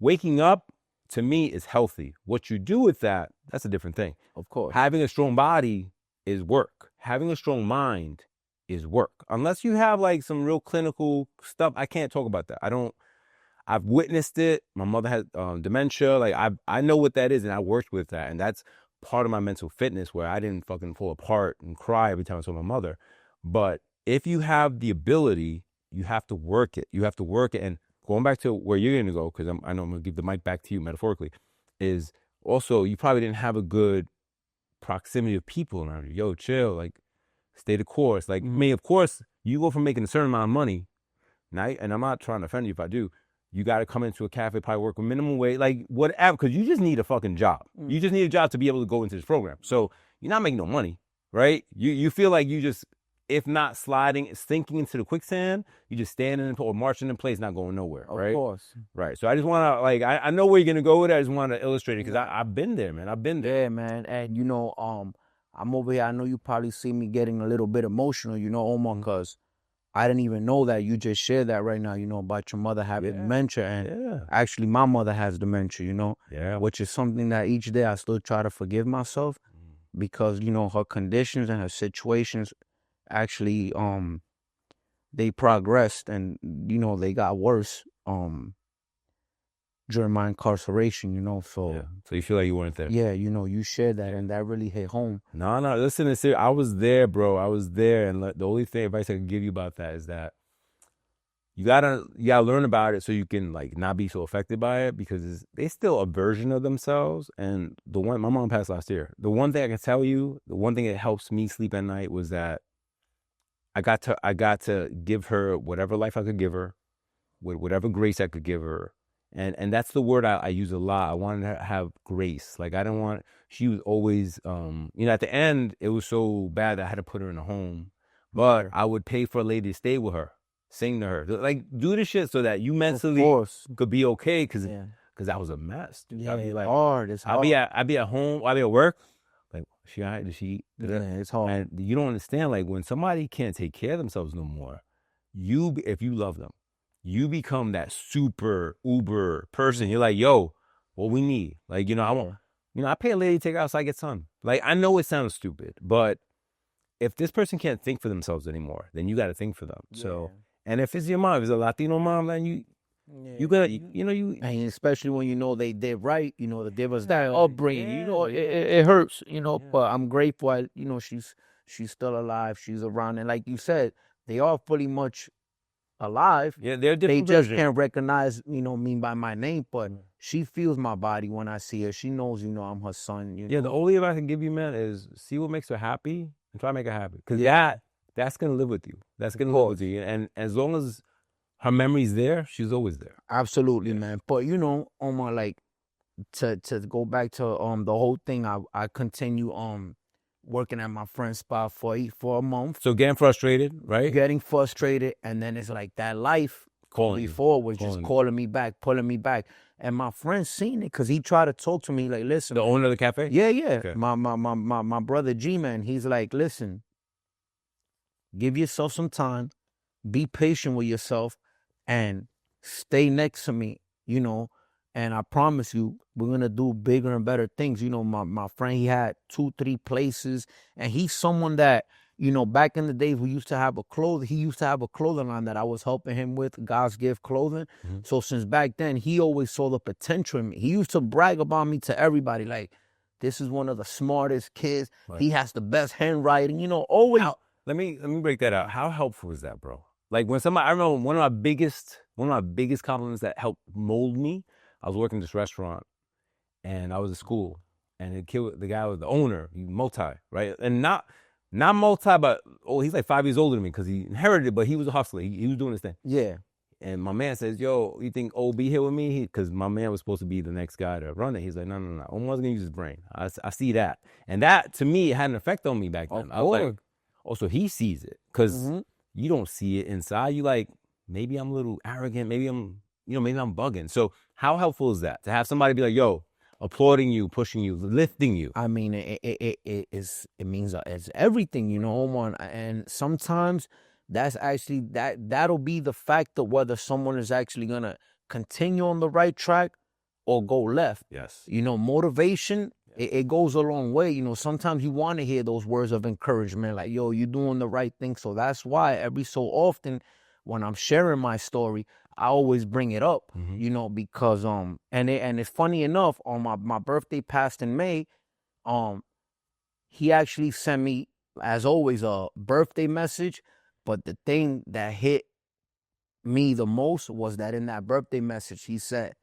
Waking up, to me, is healthy. What you do with that, that's a different thing. Of course. Having a strong body is work. Having a strong mind is work. Unless you have like some real clinical stuff, I can't talk about that. I've witnessed it. My mother had dementia. Like I know what that is, and I worked with that, and that's part of my mental fitness, where I didn't fucking fall apart and cry every time I saw my mother. But if you have the ability, you have to work it. You have to work it. And going back to where you're going to go, because I know I'm going to give the mic back to you metaphorically, is also you probably didn't have a good proximity of people around you. Yo, chill, like stay the course. Like, I mean, of course, you go from making a certain amount of money, and I'm not trying to offend you if I do, You got to come into a cafe, probably work with minimum wage, like whatever, because you just need a fucking job. You just need a job to be able to go into this program. So you're not making no money, right? You feel like you just, if not sliding, sinking into the quicksand, you just standing or marching in place, not going nowhere, right? Of course. Right. So I just want to, like, I know where you're going to go with it. I just want to illustrate it because I've been there, man. I've been there. Yeah, man. And, you know, I'm over here. I know you probably see me getting a little bit emotional, you know, Omar, because I didn't even know that. You just shared that right now, you know, about your mother having dementia. And actually, my mother has dementia, you know, which is something that each day I still try to forgive myself because, you know, her conditions and her situations actually, they progressed and, you know, they got worse during my incarceration, you know, so you feel like you weren't there. Yeah, you know, you shared that and that really hit home. No, listen, I was there, bro. I was there, and the only advice I can give you about that is that you gotta learn about it so you can like not be so affected by it because they still a version of themselves. And my mom passed last year. The one thing I can tell you, the one thing that helps me sleep at night was that I got to give her whatever life I could give her, with whatever grace I could give her. And that's the word I use a lot. I wanted her to have grace. Like she was always, you know, at the end, it was so bad that I had to put her in a home. But I would pay for a lady to stay with her, sing to her. Like, do the shit so that you mentally could be okay because I was a mess. Dude. Yeah, like, it's hard. I'd be at home, I'd be at work. Like, she all right? Did she eat? Yeah, it's hard. And you don't understand, like, when somebody can't take care of themselves no more, if you love them, you become that super uber person. You're like, yo, what we need? Like, you know, I pay a lady to take her outside, get sun. Like, I know it sounds stupid, but if this person can't think for themselves anymore, then you got to think for them. Yeah. So, and if it's your mom, if it's a Latino mom, then you gotta, you know, and especially when you know they did right, you know, to give us that upbringing, you know, it hurts, you know, but I'm grateful, you know, she's still alive, she's around, and like you said, they are pretty much alive. Yeah, they're different. They just can't recognize, you know, me by my name, but she feels my body when I see her. She knows, you know, I'm her son. You know? The only advice I can give you, man, is see what makes her happy and try to make her happy. Because that's going to live with you. That's going to live with you. And as long as her memory's there, she's always there. Absolutely, man. But, you know, Omar, like, to go back to the whole thing, I continue working at my friend's spot for a month. So getting frustrated, right? Getting frustrated, and then it's like that life was just calling me back, pulling me back. And my friend seen it because he tried to talk to me like, listen. The owner of the cafe? Yeah. Okay. My brother G-Man, he's like, listen, give yourself some time, be patient with yourself, and stay next to me, you know. And I promise you, we're going to do bigger and better things. You know, my friend, he had 2-3 places. And he's someone that, you know, back in the days, he used to have a clothing line that I was helping him with, God's Gift Clothing. Mm-hmm. So since back then, he always saw the potential in me. He used to brag about me to everybody. Like, this is one of the smartest kids. Right. He has the best handwriting, you know, always. Let me break that out. How helpful is that, bro? Like when I remember one of my biggest compliments that helped mold me. I was working in this restaurant, and I was at school, and the guy was the owner, he multi, right? And not multi, but he's like 5 years older than me because he inherited it, but he was a hustler. He was doing his thing. Yeah. And my man says, yo, you think O be here with me? Because my man was supposed to be the next guy to run it. He's like, no. Omar's going to use his brain. I see that. And that, to me, had an effect on me back then. I was like, so he sees it because you don't see it inside. You like, maybe I'm a little arrogant. Maybe I'm bugging. So how helpful is that to have somebody be like, yo, applauding you, pushing you, lifting you? I mean, it means it's everything, you know, Omar. And sometimes that's actually that'll be the factor whether someone is actually gonna continue on the right track or go left. Yes. You know, motivation, it goes a long way. You know, sometimes you want to hear those words of encouragement, like, yo, you're doing the right thing. So that's why every so often when I'm sharing my story, I always bring it up, you know, because and it's funny enough, on my birthday passed in May, he actually sent me, as always, a birthday message. But the thing that hit me the most was that in that birthday message, he said,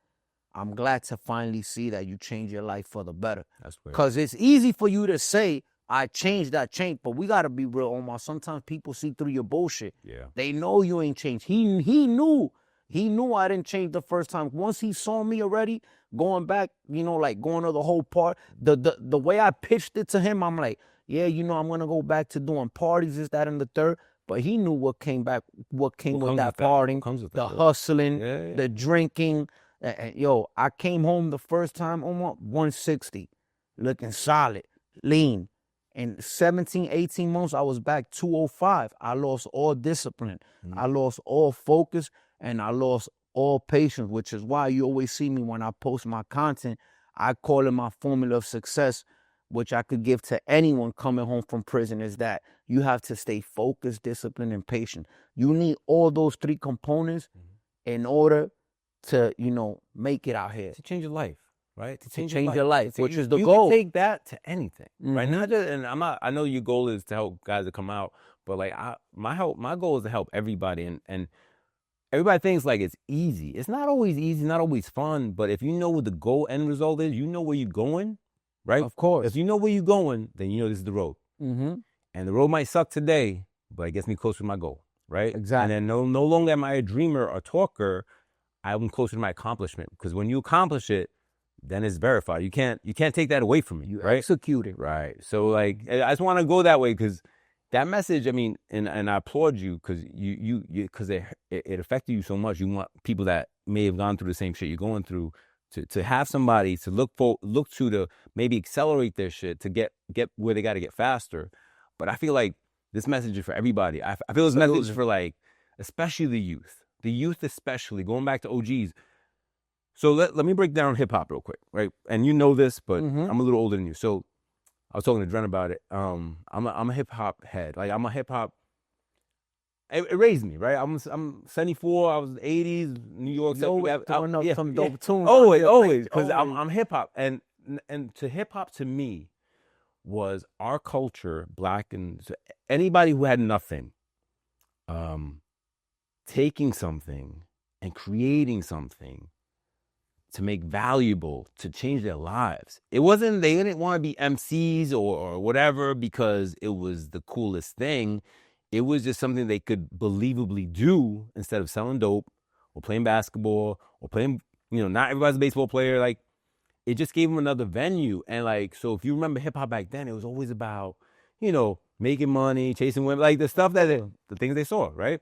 I'm glad to finally see that you changed your life for the better. That's weird. Because it's easy for you to say, I changed, but we got to be real, Omar. Sometimes people see through your bullshit. Yeah. They know you ain't changed. He knew He knew I didn't change the first time. Once he saw me already going back, like going to the whole part, the way I pitched it to him, I'm like, yeah, I'm gonna go back to doing parties, this, that, and the third. But he knew what came with that partying, the hustling, the drinking. Yo, I came home the first time, Omar, 160, looking solid, lean. In 17, 18 months, I was back 205. I lost all discipline. I lost all focus, and I lost all patience, which is why you always see me when I post my content. I call it my formula of success, which I could give to anyone coming home from prison, is that you have to stay focused, disciplined, and patient. You need all those three components in order to, make it out here. To change your life, right? To change your life, which is the goal. You can take that to anything, right? Not just, and I know your goal is to help guys that come out, but like my goal is to help everybody, and everybody thinks like it's easy. It's not always easy, not always fun, but if you know what the goal end result is, you know where you're going, right? Of course. If you know where you're going, then you know this is the road. And the road might suck today, but it gets me closer to my goal, right? Exactly. And then no longer am I a dreamer or talker, I'm closer to my accomplishment. Because when you accomplish it, then it's verified. You can't take that away from me, you right? Execute it. Right. So like, I just want to go that way because that message, I mean, and I applaud you because because it affected you so much. You want people that may have gone through the same shit you're going through to have somebody to look to maybe accelerate their shit to get where they got to get faster. But I feel like this message is for everybody. I feel this message is for like, especially the youth especially, going back to OGs. So let me break down hip hop real quick, right? And you know this, but I'm a little older than you. So I was talking to Dren about it. I'm a hip hop head. Like I'm a hip hop. It raised me, right? I'm 74. I was 80s, New York. Some dope tunes. Always, because I'm hip hop, and to hip hop to me was our culture, black and so anybody who had nothing, taking something and creating something to make valuable, to change their lives. It wasn't, they didn't want to be MCs or whatever because it was the coolest thing. It was just something they could believably do instead of selling dope or playing basketball or playing, not everybody's a baseball player. Like, it just gave them another venue. And like, so if you remember hip hop back then, it was always about, making money, chasing women, like the stuff the things they saw, right?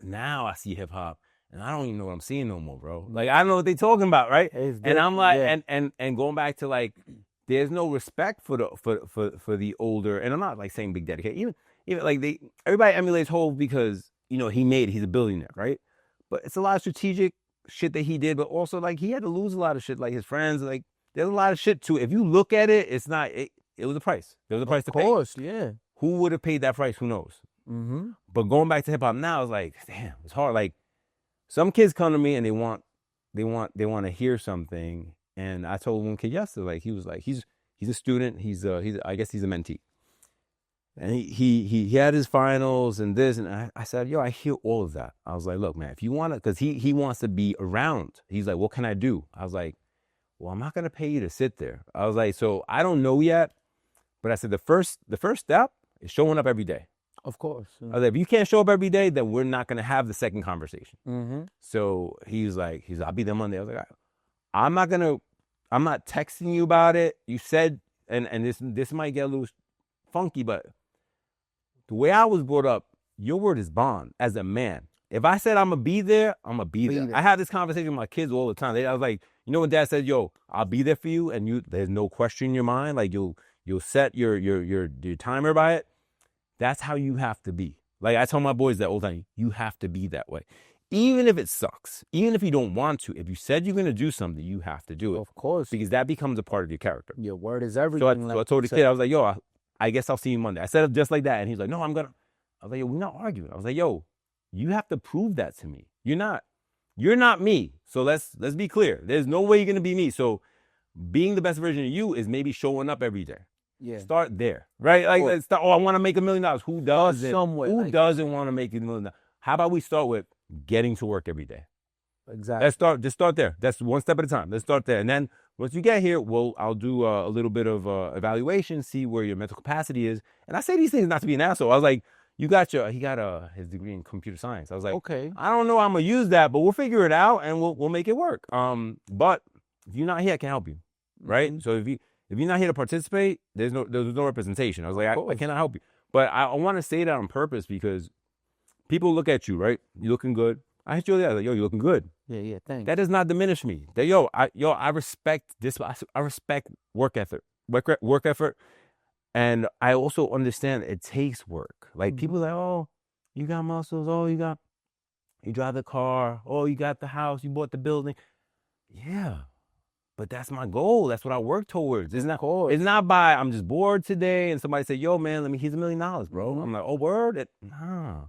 Now I see hip hop and I don't even know what I'm seeing no more, bro. Like, I don't know what they're talking about, right? And I'm like, and going back to like, there's no respect for the older, and I'm not like saying Big Daddy, even like everybody emulates Hov because, he's a billionaire, right? But it's a lot of strategic shit that he did, but also like he had to lose a lot of shit, like his friends, like there's a lot of shit too. If you look at it, it's not, it was a price. There was a price to pay. Of course, yeah. Who would have paid that price? Who knows? But going back to hip hop now, it's like, damn, it's hard. Like some kids come to me and they want to hear something. And I told one kid yesterday, like he was like, he's a student. I guess he's a mentee. And he had his finals and this, and I said, yo, I hear all of that. I was like, look, man, if you want to, because he wants to be around. He's like, what can I do? I was like, well, I'm not going to pay you to sit there. I was like, so I don't know yet, but I said, the first step is showing up every day. Of course. I was like, if you can't show up every day, then we're not going to have the second conversation. So he's like, I'll be there Monday. I was like, I'm not texting you about it. You said, and this might get a little funky, but the way I was brought up, your word is bond as a man. If I said I'm going to be there, I'm going to be there. I have this conversation with my kids all the time. I was like, when dad said, yo, I'll be there for you, and there's no question in your mind, like you'll set your timer by it. That's how you have to be. Like I tell my boys that all the time, you have to be that way. Even if it sucks, even if you don't want to, if you said you're going to do something, you have to do it. Of course. Because that becomes a part of your character. Your word is everything. So I told the kid, I was like, yo, I guess I'll see you Monday. I said it just like that. And he's like, no, I'm going to. I was like, yo, we're not arguing. I was like, yo, you have to prove that to me. You're not me. So let's be clear. There's no way you're going to be me. So being the best version of you is maybe showing up every day. Yeah. Start there, right? Like, let's start, I want to make $1 million. Who doesn't? Who doesn't want to make $1 million? How about we start with getting to work every day? Exactly. Just start there. That's one step at a time. Let's start there. And then once you get here, I'll do a little bit of evaluation, see where your mental capacity is. And I say these things not to be an asshole. I was like, he got his degree in computer science. I was like, Okay. I don't know how I'm gonna use that, but we'll figure it out and we'll make it work. But if you're not here, I can help you, right? So if you're not here to participate, there's no representation. I was like, I cannot help you. But I want to say that on purpose because people look at you, right? You looking good. I hit you the other, like, yo, you looking good. Yeah, thanks. That does not diminish me. That I respect this. I respect work effort, and I also understand it takes work. Like people are like, oh, you got muscles. Oh, you drive the car. Oh, you got the house. You bought the building. Yeah, but that's my goal. That's what I work towards. It's not by I'm just bored today and somebody say, yo, man, here's $1 million, bro. I'm like, oh, word? Nah,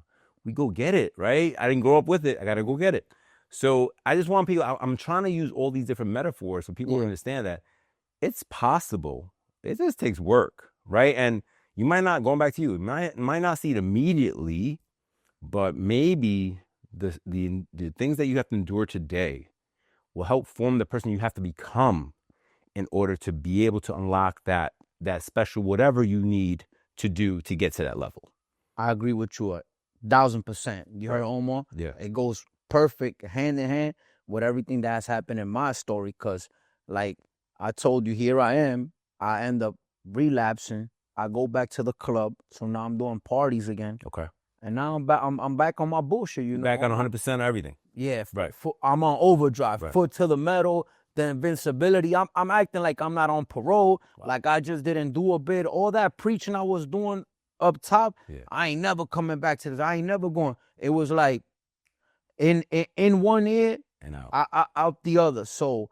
we go get it, right? I didn't grow up with it. I got to go get it. So I just want people, I'm trying to use all these different metaphors so people understand that it's possible. It just takes work, right? And you might not, going back to you, might not see it immediately, but maybe the things that you have to endure today will help form the person you have to become in order to be able to unlock that special whatever you need to do to get to that level. I agree with you 1,000%. You heard Omar? Yeah. It goes perfect hand in hand with everything that's happened in my story. Cause like I told you, here I am. I end up relapsing. I go back to the club. So now I'm doing parties again. Okay. And now I'm back. I'm back on my bullshit. You know, back on 100% of everything. Yeah. Right. I'm on overdrive. Right. Foot to the metal. The invincibility. I'm acting like I'm not on parole. Wow. Like I just didn't do a bit. All that preaching I was doing up top. Yeah. I ain't never coming back to this. I ain't never going. It was like in one ear and out the other. So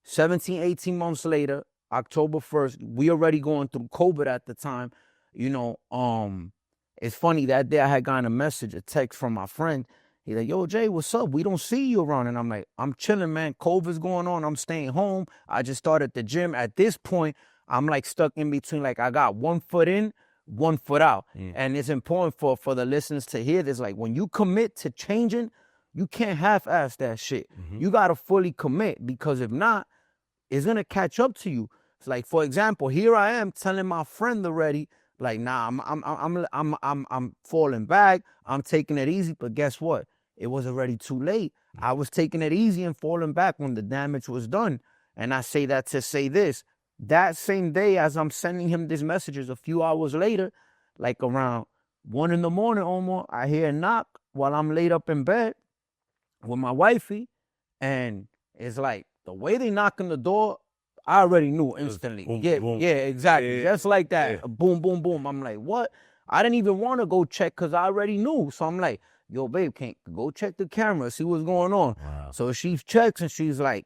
17, 18 months later, October 1st, we already going through COVID at the time. You know, it's funny, that day I had gotten a text from my friend. He's like, yo, Jay, what's up? We don't see you around. And I'm like, I'm chilling, man. COVID's going on. I'm staying home. I just started the gym. At this point, I'm like stuck in between. Like I got 1 foot in, 1 foot out. And it's important for the listeners to hear this. Like when you commit to changing, you can't half-ass that shit. You got to fully commit, because if not, it's going to catch up to you. It's like, for example, here I am telling my friend already, like, nah, I'm falling back. I'm taking it easy. But guess what? It was already too late. I was taking it easy and falling back when the damage was done. And I say that to say this. That same day, as I'm sending him these messages, a few hours later, like around 1 a.m, Omar, I hear a knock while I'm laid up in bed with my wifey. And it's like, the way they knock on the door, I already knew instantly. Boom, yeah, boom. yeah, exactly. Yeah. Just like that. Yeah. Boom, boom, boom. I'm like, what? I didn't even want to go check because I already knew. So I'm like, yo, babe, can't go check the camera, see what's going on. Wow. So she checks and she's like,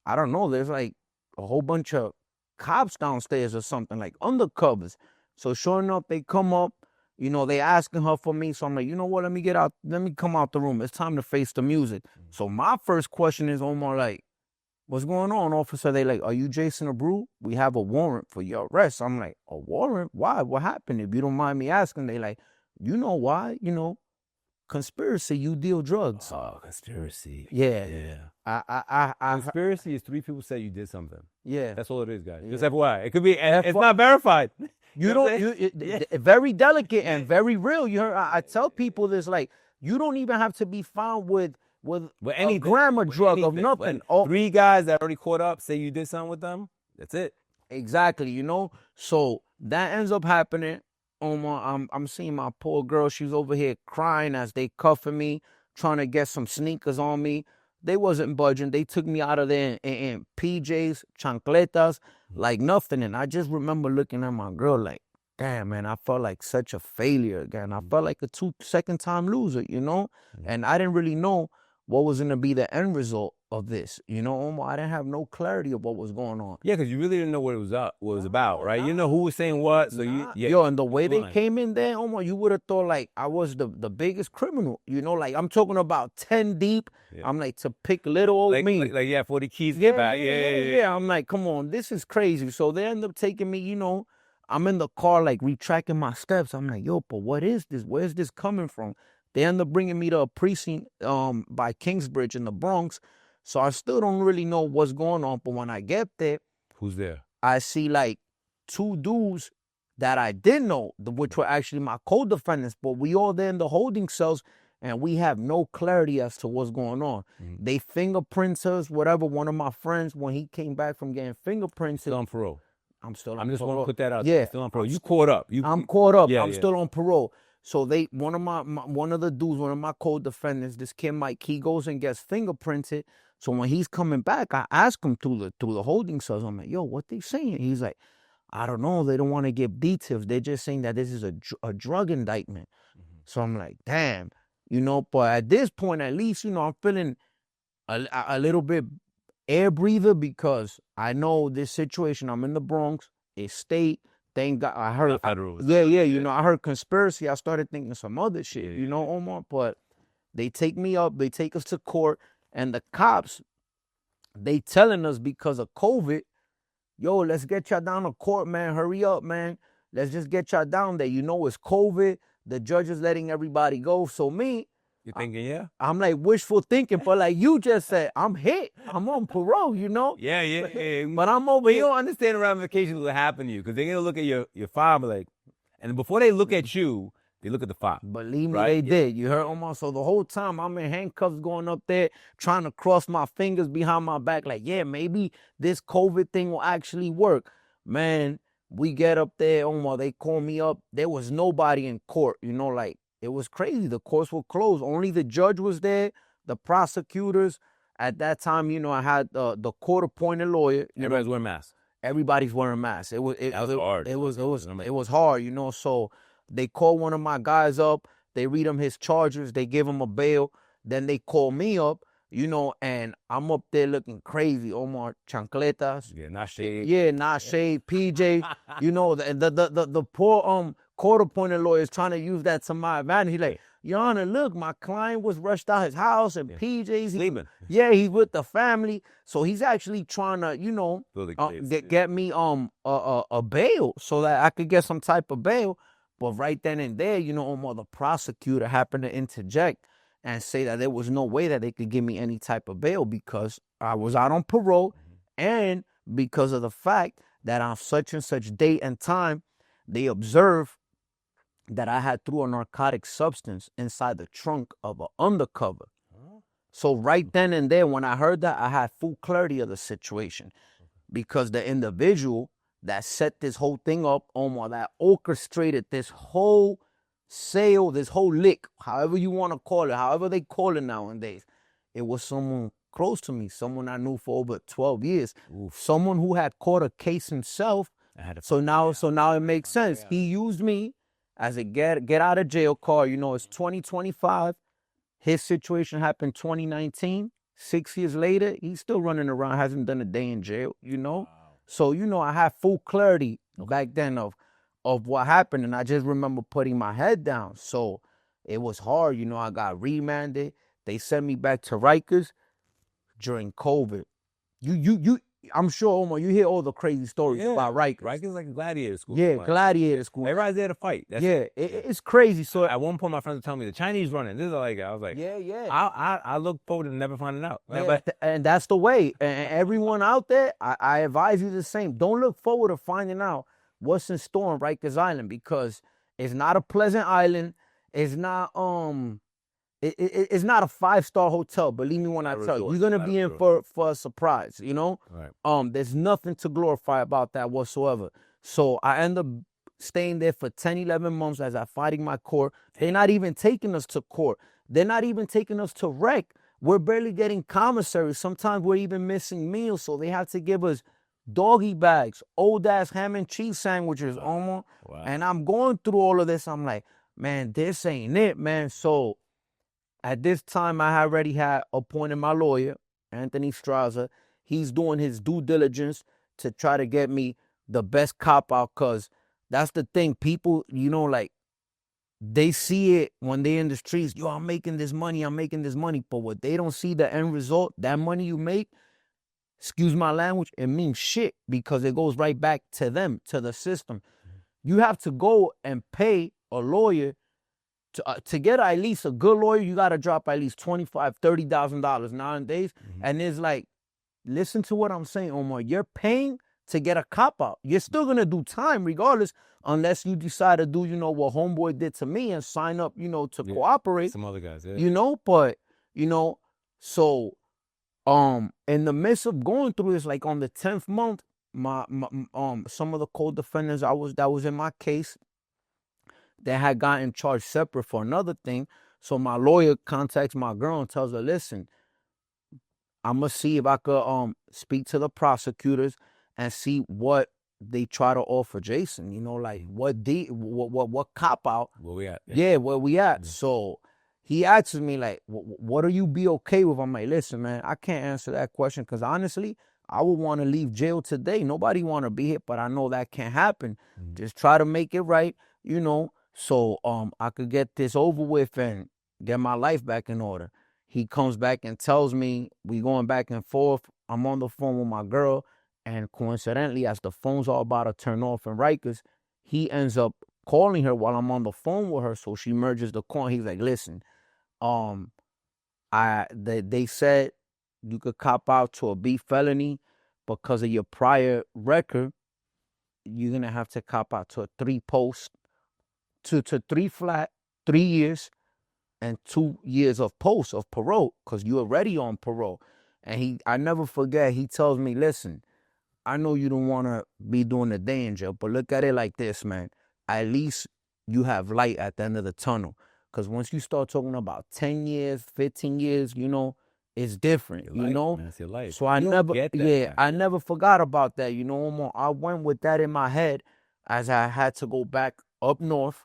I don't know, there's like a whole bunch of cops downstairs or something, like undercovers. So sure enough, they come up, you know, they asking her for me. So I'm like, you know what, let me come out the room. It's time to face the music. So my first question is, Omar, like, what's going on, officer? They like, are you Jason Abreu? We have a warrant for your arrest. I'm like, a warrant? Why? What happened? If you don't mind me asking. They like, you know why? You know, conspiracy, you deal drugs. Oh, conspiracy. Yeah. Yeah. Conspiracy is 3 people say you did something. Yeah. That's all it is, guys. Yeah. Just FYI. It could be, it's not verified. Very delicate and very real. You heard, I tell people this, like, you don't even have to be found with any gram of drug of nothing. 3 guys that already caught up say you did something with them. That's it. Exactly, you know. So that ends up happening. Omar, I'm seeing my poor girl. She's over here crying as they cuffing me, trying to get some sneakers on me. They wasn't budging. They took me out of there in PJs, chancletas, like nothing. And I just remember looking at my girl like, damn, man, I felt like such a failure again. I felt like a second-time loser, you know? And I didn't really know what was going to be the end result of this. You know, Omar, I didn't have no clarity of what was going on. Yeah, because you really didn't know what it was about, right? You know who was saying what, so Yo, and the way they came in there, Omar, you would have thought like I was the biggest criminal. You know, like I'm talking about 10 deep. Yeah. I'm like, to pick little old me. Like 40 keys. Yeah. I'm like, come on, this is crazy. So they end up taking me, you know, I'm in the car like retracting my steps. I'm like, yo, but what is this? Where's this coming from? They end up bringing me to a precinct by Kingsbridge in the Bronx. So I still don't really know what's going on. But when I get there, who's there? I see like 2 dudes that I did know, which were actually my co-defendants, but we all there in the holding cells, and we have no clarity as to what's going on. They fingerprints us, whatever. One of my friends, when he came back from getting fingerprints, Still on parole. I'm still on I'm just parole. want to put that out. Yeah, Still on parole. You caught up. I'm caught up. Yeah, I'm still on parole. So one of the dudes, one of my co-defendants, this kid Mike, he goes and gets fingerprinted. So when he's coming back, I ask him through the holding cells. I'm like, yo, what they saying? He's like, I don't know. They don't want to give details. They're just saying that this is a drug indictment. So I'm like, damn, But at this point, at least, I'm feeling a little bit air breather, because I know this situation. I'm in the Bronx. It's state. Thank God. I heard federal. Yeah. I heard conspiracy. I started thinking some other shit. Omar. But they take me up. They take us to court, and the cops, they telling us because of COVID, yo, let's get y'all down to court, man. Hurry up, man. Let's just get y'all down there. It's COVID. The judge is letting everybody go. So me, you're thinking, yeah? I'm like wishful thinking, but like you just said, I'm hit. I'm on parole, Yeah. But I'm over You here. don't understand the ramifications of what happened to you, because they're going to look at your file like, and before they look at you, they look at the file. Believe me, right? they did. You heard, Omar? So the whole time I'm in handcuffs going up there, trying to cross my fingers behind my back, like, yeah, maybe this COVID thing will actually work. Man, we get up there, Omar, they call me up. There was nobody in court, like, it was crazy. The courts were closed. Only the judge was there, the prosecutors. At that time, I had the court-appointed lawyer. Everybody's wearing masks. Everybody's wearing masks. That was hard. It was hard, So they call one of my guys up. They read him his charges. They give him a bail. Then they call me up, and I'm up there looking crazy. Omar, chancletas. Yeah, not shade. Yeah, not shade. PJ. The poor court-appointed lawyer is trying to use that to my advantage. He's like, Your Honor, look, my client was rushed out his house, and PJ's sleeping. Yeah, he's with the family, so he's actually trying to, get me a bail so that I could get some type of bail. But right then and there, Omar, the prosecutor happened to interject and say that there was no way that they could give me any type of bail because I was out on parole, and because of the fact that on such and such date and time, they observed that I had threw a narcotic substance inside the trunk of an undercover. So right then and there, when I heard that, I had full clarity of the situation, because the individual that set this whole thing up, Omar, that orchestrated this whole sale, this whole lick, however you want to call it, however they call it nowadays, it was someone close to me, someone I knew for over 12 years, someone who had caught a case himself. So now it makes sense. He used me as a get out of jail card. It's 2025. His situation happened 2019. 6 years later, he's still running around, hasn't done a day in jail, Wow. So, I had full clarity back then of what happened, and I just remember putting my head down. So it was hard, I got remanded. They sent me back to Rikers during COVID. I'm sure, Omar, you hear all the crazy stories about Rikers. Rikers is like a gladiator school. Yeah, gladiator school. Everybody's there to fight. It's crazy. So at one point, my friends were telling me the Chinese running. This is like, I was like, I look forward to never finding out. And that's the way. And everyone out there, I advise you the same. Don't look forward to finding out what's in store on Rikers Island, because it's not a pleasant island. It's not It's not a 5-star hotel. Believe me when I tell you, you're gonna be in for a surprise. Right. There's nothing to glorify about that whatsoever. So I end up staying there for 10, 11 months as I'm fighting my court. They're not even taking us to court. They're not even taking us to rec. We're barely getting commissary. Sometimes we're even missing meals, so they have to give us doggy bags, old ass ham and cheese sandwiches, Omar. Wow. And I'm going through all of this. I'm like, man, this ain't it, man. So at this time, I already had appointed my lawyer, Anthony Straza. He's doing his due diligence to try to get me the best cop out, because that's the thing. People, they see it when they're in the streets. Yo, I'm making this money. But what they don't see, the end result, that money you make, excuse my language, it means shit, because it goes right back to them, to the system. You have to go and pay a lawyer. To get at least a good lawyer, you got to drop at least $25,000, $30,000 nowadays. And it's like, listen to what I'm saying, Omar. You're paying to get a cop out. You're still gonna do time regardless, unless you decide to do, you know, what homeboy did to me and sign up, you know, to cooperate. Some other guys, yeah. You know, but you know, so in the midst of going through this, like on the 10th month, my some of the co-defendants that was in my case, they had gotten charged separate for another thing. So my lawyer contacts my girl and tells her, listen, I'm gonna see if I could speak to the prosecutors and see what they try to offer Jason. You know, like what cop out? Where we at? Yeah, where we at? So he asks me like, what do you be okay with? I'm like, listen, man, I can't answer that question because honestly, I would want to leave jail today. Nobody want to be here, but I know that can't happen. Just try to make it right, you know, so I could get this over with and get my life back in order. He comes back and tells me, we going back and forth. I'm on the phone with my girl, and coincidentally, as the phone's all about to turn off in Rikers, he ends up calling her while I'm on the phone with her. So she merges the call. He's like, listen, they said you could cop out to a B felony because of your prior record. You're gonna have to cop out to a 3-post, to 3 flat, 3 years, and 2 years of post of parole, because you're already on parole. And I never forget, he tells me, listen, I know you don't want to be doing the day in jail, but look at it like this, man. At least you have light at the end of the tunnel. Because once you start talking about 10 years, 15 years, you know, it's different, Your you life, know? man, it's your life. So I You don't never, get that, I never forgot about that, you know, Omar. I went with that in my head as I had to go back up north.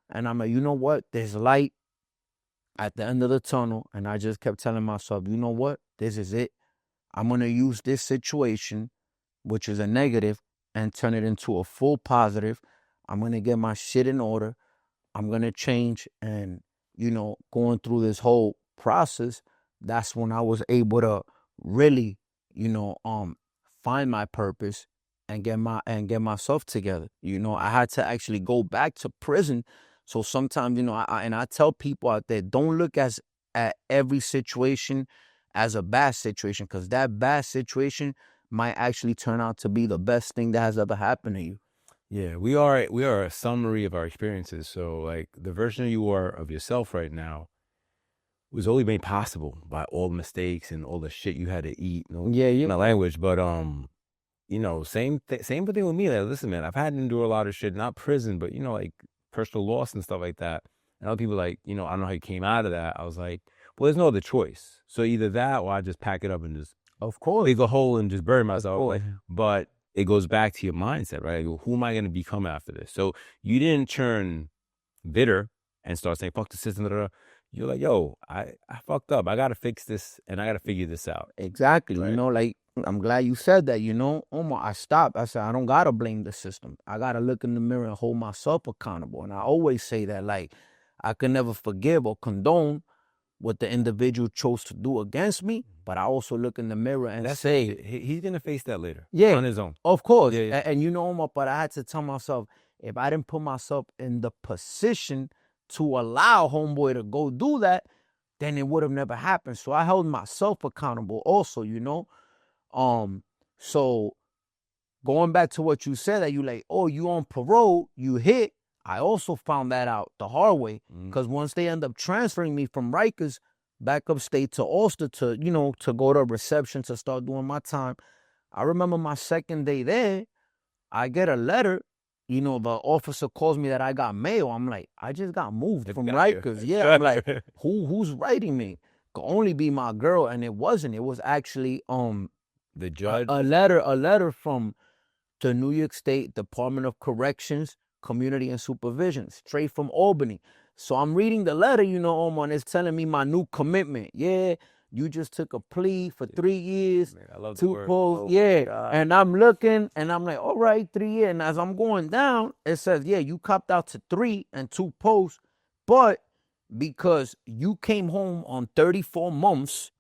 And I'm like, you know what? There's light at the end of the tunnel. And I just kept telling myself, you know what? This is it. I'm going to use this situation, which is a negative, and turn it into a full positive. I'm going to get my shit in order. I'm going to change. And, you know, going through this whole process, that's when I was able to really, you know, find my purpose and get myself together. You know, I had to actually go back to prison. So sometimes, you know, I tell people out there, don't look at every situation as a bad situation, because that bad situation might actually turn out to be the best thing that has ever happened to you. Yeah, we are a summary of our experiences. So like the version you are of yourself right now was only made possible by all the mistakes and all the shit you had to eat. You know, Yeah. my language, but you know, same thing with me. Like, listen, man, I've had to endure a lot of shit, not prison, but you know, like personal loss and stuff like that. And other people like, you know, I don't know how you came out of that. I was like, well, there's no other choice. So either that or I just pack it up and just dig a hole and just bury myself. Like, but it goes back to your mindset, right? Like, who am I going to become after this? So you didn't turn bitter and start saying, fuck the system. Da, da, da. You're like, yo, I fucked up. I got to fix this and I got to figure this out. Exactly. Right. You know, like, I'm glad you said that, you know, Omar. I stopped. I said, I don't got to blame the system. I got to look in the mirror and hold myself accountable. And I always say that, like, I can never forgive or condone what the individual chose to do against me, but I also look in the mirror and say, he's going to face that later. Yeah. On his own. Of course. Yeah. And you know, Omar, but I had to tell myself, if I didn't put myself in the position to allow homeboy to go do that, then it would have never happened. So I held myself accountable also, you know. So going back to what you said, that you like, oh, you on parole, you hit. I also found that out the hard way, because once they end up transferring me from Rikers back upstate to Ulster to, you know, to go to reception to start doing my time, I remember my second day there, I get a letter. You know, the officer calls me that I got mail. I'm like, I just got moved from Rikers. Yeah, I'm like, who's writing me? Could only be my girl, and it wasn't. It was actually the judge. A letter from the New York State Department of Corrections, Community and Supervision, straight from Albany. So I'm reading the letter, you know, Omar, and it's telling me my new commitment. Yeah, you just took a plea for 3 years. Man, I love 2 posts. Yeah. God. And I'm looking and I'm like, all right, 3 years. And as I'm going down, it says, yeah, you copped out to 3 and 2 posts. But because you came home on 34 months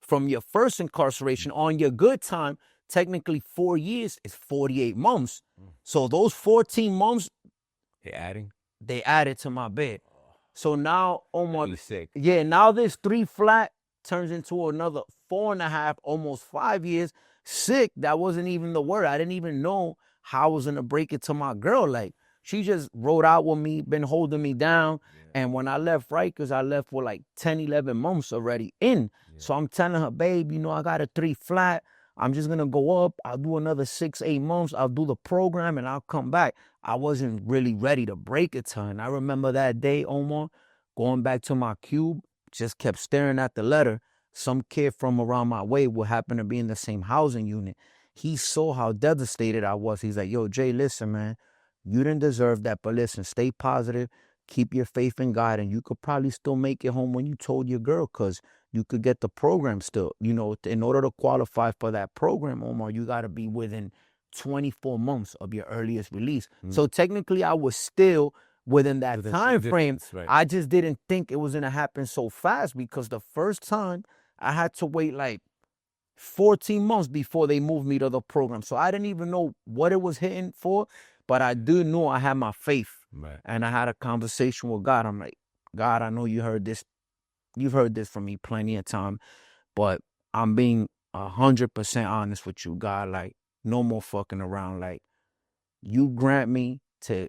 from your first incarceration on your good time, technically 4 years is 48 months. So those 14 months, they added to my bed. So now, Omar, yeah, now this 3 flat turns into another 4.5, almost 5 years, sick, that wasn't even the word. I didn't even know how I was gonna break it to my girl. Like, she just rode out with me, been holding me down. And when I left Rikers, I left with like 10, 11 months already in. So I'm telling her, babe, you know, I got a 3 flat. I'm just gonna go up. I'll do another 6, 8 months. I'll do the program and I'll come back. I wasn't really ready to break it to her. And I remember that day, Omar, going back to my cube, just kept staring at the letter. Some kid from around my way would happen to be in the same housing unit. He saw how devastated I was. He's like, yo, Jay, listen, man, you didn't deserve that, but listen, stay positive. Keep your faith in God, and you could probably still make it home when you told your girl, because you could get the program still. You know, in order to qualify for that program, Omar, you got to be within 24 months of your earliest release. So technically, I was still within that time frame. Right. I just didn't think it was going to happen so fast, because the first time I had to wait like 14 months before they moved me to the program. So I didn't even know what it was hitting for, but I do know I had my faith. Right. And I had a conversation with God. I'm like, God, I know you heard this. You've heard this from me plenty of time, but I'm being 100% honest with you, God. Like, no more fucking around. Like, you grant me to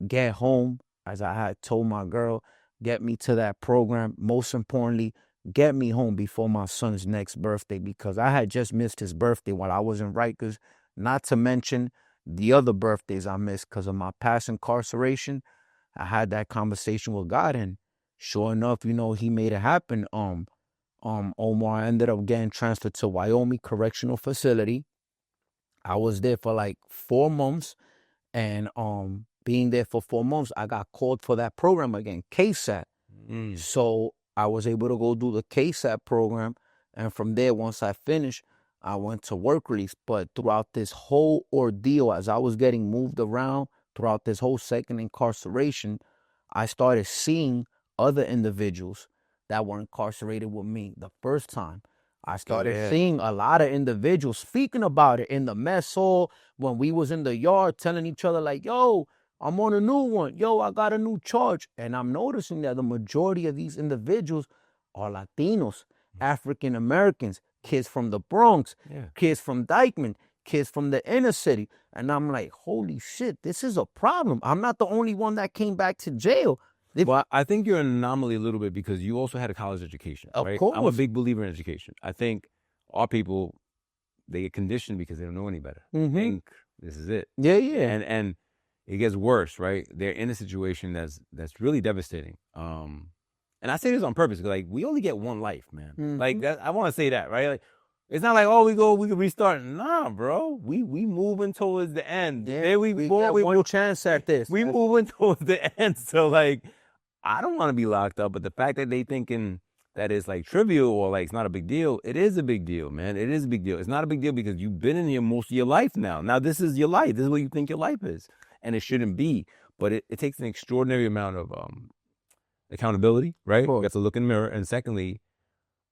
get home, as I had told my girl, get me to that program. Most importantly, get me home before my son's next birthday, because I had just missed his birthday while I was in Rikers, not to mention the other birthdays I missed because of my past incarceration. I had that conversation with God, and sure enough, you know, he made it happen. Omar, I ended up getting transferred to Wyoming Correctional Facility. I was there for like 4 months, and being there for 4 months, I got called for that program again, KSAT. So I was able to go do the KSAT program, and from there, once I finished, I went to work release. But throughout this whole ordeal, as I was getting moved around, throughout this whole second incarceration, I started seeing other individuals that were incarcerated with me the first time. I started seeing a lot of individuals speaking about it in the mess hall, when we was in the yard telling each other like, yo, I'm on a new one. Yo, I got a new charge. And I'm noticing that the majority of these individuals are Latinos, African Americans, kids from the Bronx, kids from Dykeman, kids from the inner city. And I'm like, holy shit, this is a problem. I'm not the only one that came back to jail. Well, I think you're an anomaly a little bit because you also had a college education, Of right? course. I'm a big believer in education. I think our people, they get conditioned because they don't know any better. They think this is it. Yeah, yeah. And it gets worse, right? They're in a situation that's really devastating. And I say this on purpose because, like, we only get one life, man. Like, that, I want to say that, right? Like, it's not like, oh, we can restart. Nah, bro. We moving towards the end. Yeah, we get one chance at this. We moving towards the end. So, like, I don't want to be locked up, but the fact that they thinking that it's like trivial or like it's not a big deal, it is a big deal, man. It is a big deal. It's not a big deal because you've been in here most of your life now. Now this is your life. This is what you think your life is. And it shouldn't be. But it takes an extraordinary amount of accountability, right? You have to look in the mirror. And secondly,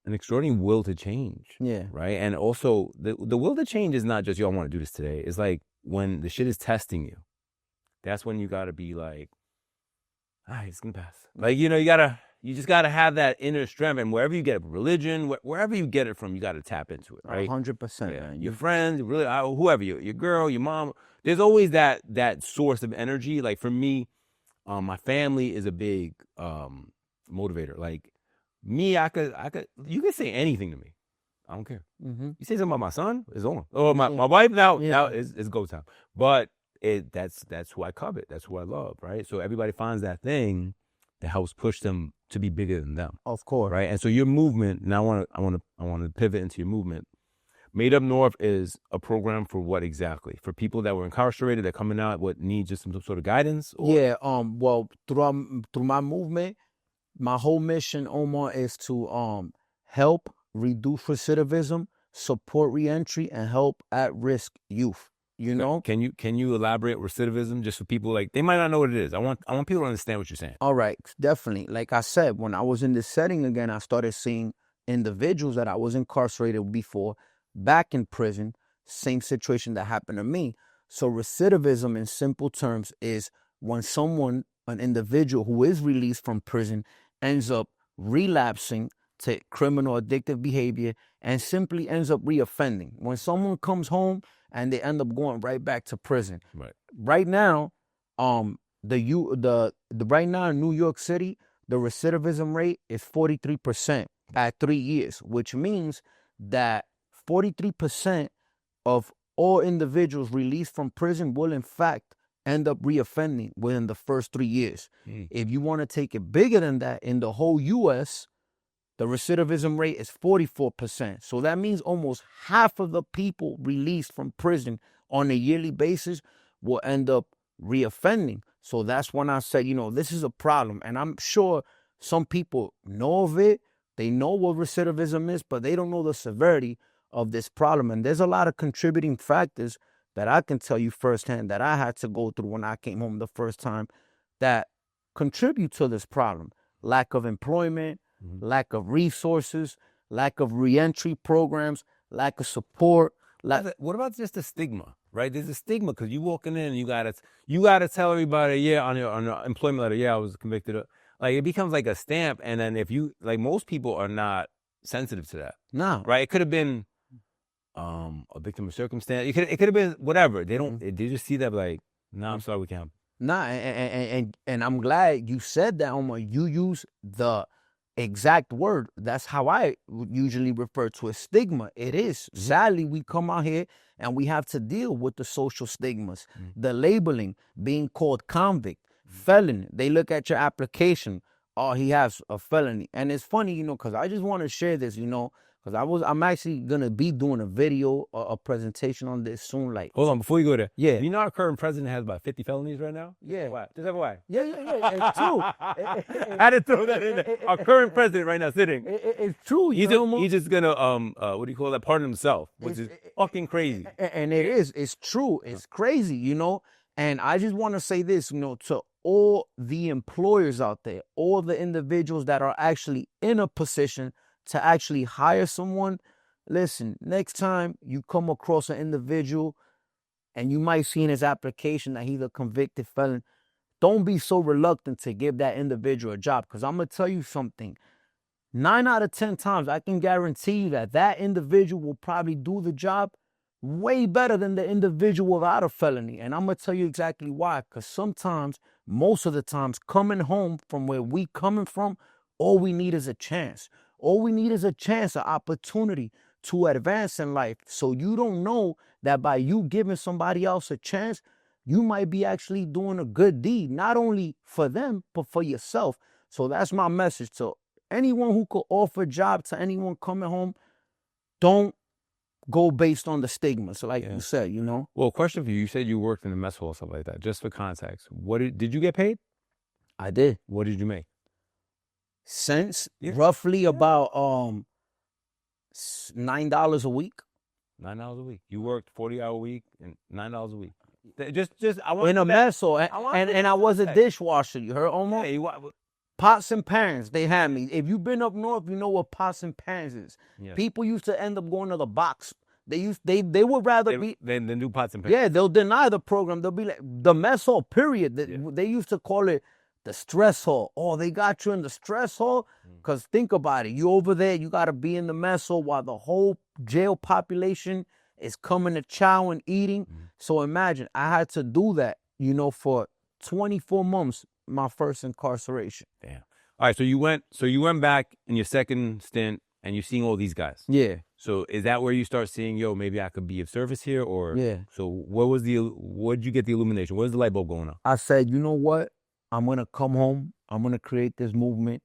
an extraordinary will to change. Yeah. Right? And also the will to change is not just, yo, I want to do this today. It's like when the shit is testing you, that's when you gotta be like, all right, it's gonna pass. Like, you know, you just gotta have that inner strength, and wherever you get it, religion, wherever you get it from, you gotta tap into it, right? 100%, man. Your friends, really, whoever, your girl, your mom. There's always that source of energy. Like for me, my family is a big motivator. Like me, you can say anything to me, I don't care. You say something about my son, it's on. Or my wife, now it's go time. But that's who I covet. That's who I love, right? So everybody finds that thing that helps push them to be bigger than them. Of course. Right? And so your movement, now I want to pivot into your movement. Made Up North is a program for what exactly? For people that were incarcerated, that coming out, what need just some sort of guidance? Or? Yeah, well, through my movement, my whole mission, Omar, is to help reduce recidivism, support reentry, and help at-risk youth. You know? Can you elaborate recidivism just for people, like, they might not know what it is. I want people to understand what you're saying. All right, definitely. Like I said, when I was in this setting again, I started seeing individuals that I was incarcerated before back in prison, same situation that happened to me. So recidivism, in simple terms, is when an individual who is released from prison, ends up relapsing to criminal addictive behavior and simply ends up reoffending. When someone comes home and they end up going right back to prison. Right now, right now in New York City, the recidivism rate is 43% at 3 years, which means that 43% of all individuals released from prison will in fact end up reoffending within the first 3 years. If you want to take it bigger than that, in the whole U.S., the recidivism rate is 44%. So that means almost half of the people released from prison on a yearly basis will end up reoffending. So that's when I said, this is a problem. And I'm sure some people know of it. They know what recidivism is, but they don't know the severity of this problem. And there's a lot of contributing factors that I can tell you firsthand that I had to go through when I came home the first time that contribute to this problem. Lack of employment, lack of resources, lack of reentry programs, lack of support. What about just the stigma, right? There's a stigma because you walking in and you gotta tell everybody, on your employment letter, I was convicted of. Like, it becomes like a stamp, and then if you, like, most people are not sensitive to that. No. Right? It could have been a victim of circumstance. It could have been whatever. They don't. They just see that like, I'm sorry, we can't. Nah, and I'm glad you said that, Omar. You use the exact word. That's how I usually refer to a stigma. It is. Sadly, we come out here and we have to deal with the social stigmas, the labeling, being called convict, felon. They look at your application. Oh, he has a felony. And it's funny, because I just want to share this, because I'm actually going to be doing a video, a presentation on this soon. Like, hold on, before you go there. Yeah. You know our current president has about 50 felonies right now? Yeah. Why? Just FYI. Yeah. It's true. I had to throw that in there. Our current president right now sitting. It's true. He's just going to, what do you call that? Pardon himself, which is fucking crazy. And it is. It's true. It's crazy, And I just want to say this, to all the employers out there, all the individuals that are actually in a position to actually hire someone. Listen, next time you come across an individual and you might see in his application that he's a convicted felon, don't be so reluctant to give that individual a job. Because I'm going to tell you something. 9 out of 10 times, I can guarantee you that individual will probably do the job way better than the individual without a felony. And I'm going to tell you exactly why. Because sometimes, most of the times, coming home from where we coming from, all we need is a chance. All we need is a chance, an opportunity to advance in life. So you don't know that by you giving somebody else a chance, you might be actually doing a good deed, not only for them, but for yourself. So that's my message to anyone who could offer a job to anyone coming home. Don't go based on the stigmas, like you said, Well, question for you. You said you worked in the mess hall, stuff like that. Just for context, did you get paid? I did. What did you make? Roughly about $9 a week. $9 a week. You worked 40-hour week and $9 a week. I want in a mess hall, and I was a dishwasher. You heard, Omar? Pots and pans, they had me. If you've been up north, you know what pots and pans is. Yeah. People used to end up going to the box. They would rather than do pots and pans. Yeah, they'll deny the program. They'll be like the mess hall. Period. They used to call it the stress hall. Oh, they got you in the stress hall? Because think about it. You over there, you got to be in the mess hall while the whole jail population is coming to chow and eating. So imagine, I had to do that, for 24 months, my first incarceration. Damn. All right, so you went back in your second stint and you're seeing all these guys. Yeah. So is that where you start seeing, maybe I could be of service here? Or so what did you get the illumination? What was the light bulb going on? I said, you know what? I'm going to come home. I'm going to create this movement.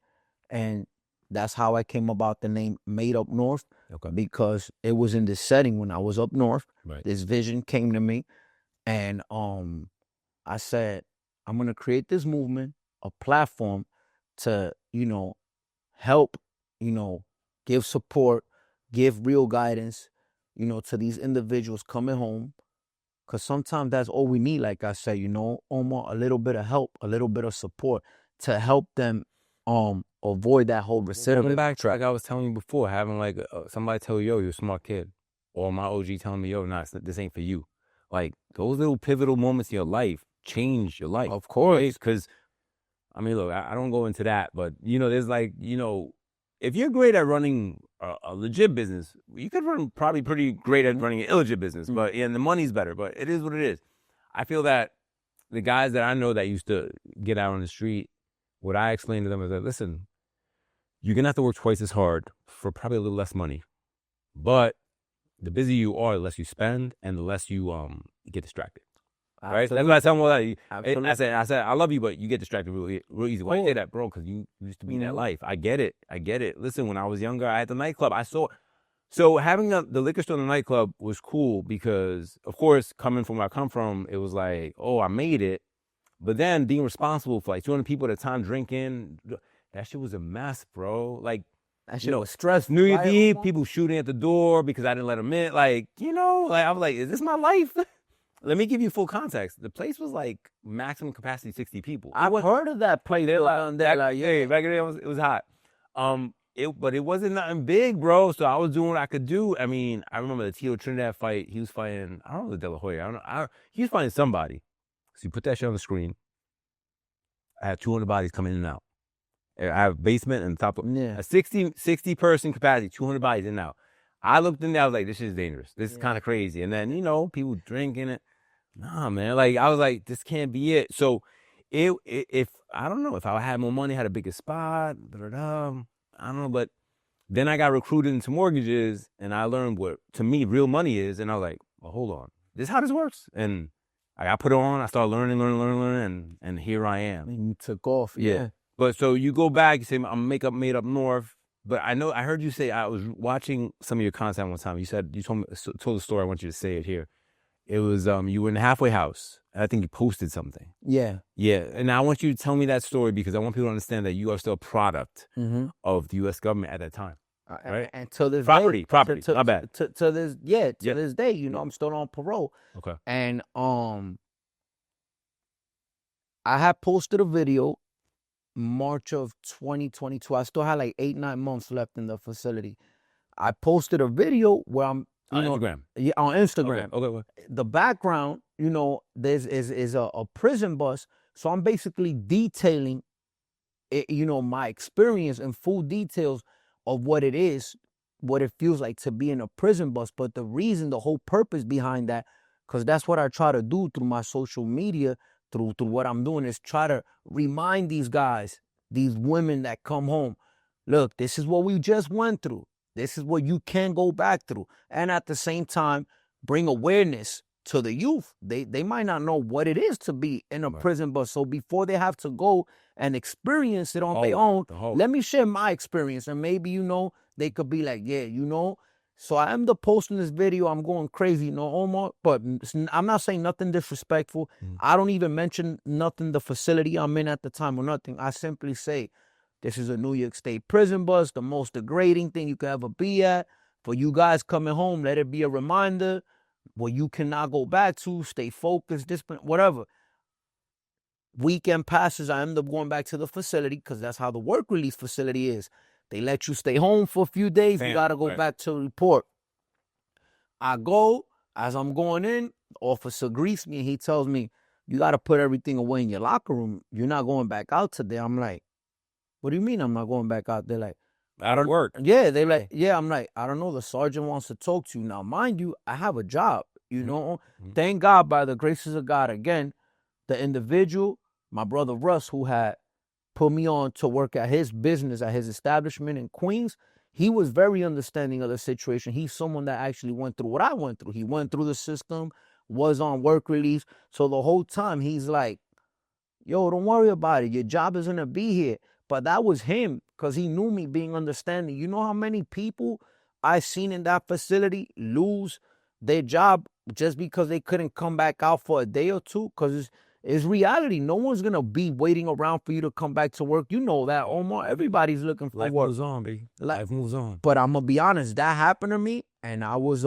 And that's how I came about the name Made Up North. Okay. Because it was in this setting when I was up north. Right. This vision came to me. And I said, I'm going to create this movement, a platform to, help, give support, give real guidance, to these individuals coming home. Because sometimes that's all we need, like I said, Omar, a little bit of help, a little bit of support to help them avoid that whole recidivism. Backtrack, like I was telling you before, having like somebody tell you, you're a smart kid. Or my OG telling me, this ain't for you. Like those little pivotal moments in your life change your life. Of course. Because, look, I don't go into that, but, there's like, if you're great at running a legit business, you could run probably pretty great at running an illegit business, but and the money's better. But it is what it is. I feel that the guys that I know that used to get out on the street, what I explain to them is that, listen, you're gonna have to work twice as hard for probably a little less money, but the busier you are, the less you spend and the less you get distracted. Right? So that's what I tell them. I said, I love you, but you get distracted real easy. Why you say that, bro? Because you used to be in that life. I get it. Listen, when I was younger, I had the nightclub. So having the liquor store and the nightclub was cool because, of course, coming from where I come from, it was like, oh, I made it. But then being responsible for like 200 people at a time drinking, that shit was a mess, bro. Like, that shit was stressful. New Year's Eve, people shooting at the door because I didn't let them in. Like, like I was like, is this my life? Let me give you full context. The place was like maximum capacity 60 people. I've heard of that place. Hey, back then it was hot. But it wasn't nothing big, bro. So I was doing what I could do. I mean, I remember the Tito Trinidad fight. He was fighting, I don't know, the De La Hoya. I don't know. He was fighting somebody. So you put that shit on the screen. I had 200 bodies coming in and out. I have a basement and top of a 60 person capacity, 200 bodies in and out. I looked in there, I was like, this shit is dangerous. This is kind of crazy. And then, people drinking it. Nah, man. Like, I was like, this can't be it. So if I don't know, if I had more money, had a bigger spot, I don't know, but then I got recruited into mortgages and I learned what, to me, real money is. And I was like, well, hold on. This is how this works. And I got put on, I started learning, and here I am. And you took off. Yeah. But so you go back, you say, I'm made up north. But I heard you say, I was watching some of your content one time. You told the story. I want you to say it here. It was, you were in the halfway house. I think you posted something. Yeah. Yeah. And I want you to tell me that story because I want people to understand that you are still a product of the U.S. government at that time. Right? And to this property, day, not bad. To this day, I'm still on parole. Okay. And I had posted a video March of 2022. I still had like 8-9 months left in the facility. I posted a video where I'm on Instagram. Yeah, on Instagram. Okay. The background, there's is a prison bus. So I'm basically detailing it, my experience in full details of what it is, what it feels like to be in a prison bus. But the whole purpose behind that, because that's what I try to do through my social media, through what I'm doing, is try to remind these guys, these women that come home, look, this is what we just went through. This is what you can go back through. And at the same time, bring awareness to the youth. They might not know what it is to be in a prison bus. So before they have to go and experience it on their own, let me share my experience. And maybe, they could be like, yeah, So I am posting this video. I'm going crazy, Omar. But I'm not saying nothing disrespectful. I don't even mention nothing, the facility I'm in at the time or nothing. I simply say, this is a New York State prison bus, the most degrading thing you could ever be at. For you guys coming home, let it be a reminder what you cannot go back to. Stay focused, discipline, whatever. Weekend passes, I end up going back to the facility because that's how the work release facility is. They let you stay home for a few days. You got to go back to report. I go. As I'm going in, the officer greets me and he tells me, you got to put everything away in your locker room. You're not going back out today. I'm like, what do you mean I'm not going back out? They're like, I don't work. Yeah, they like, yeah, I'm like, I don't know. The sergeant wants to talk to you. Now, mind you, I have a job, Thank God, by the graces of God, again, the individual, my brother Russ, who had put me on to work at his business, at his establishment in Queens, he was very understanding of the situation. He's someone that actually went through what I went through. He went through the system, was on work release. So the whole time he's like, yo, don't worry about it. Your job is going to be here. But that was him because he knew me, being understanding. You know how many people I seen in that facility lose their job just because they couldn't come back out for a day or two? Because it's reality. No one's going to be waiting around for you to come back to work. You know that, Omar. Everybody's looking for work. Life moves on, baby. Life moves on. But I'm going to be honest. That happened to me, and I was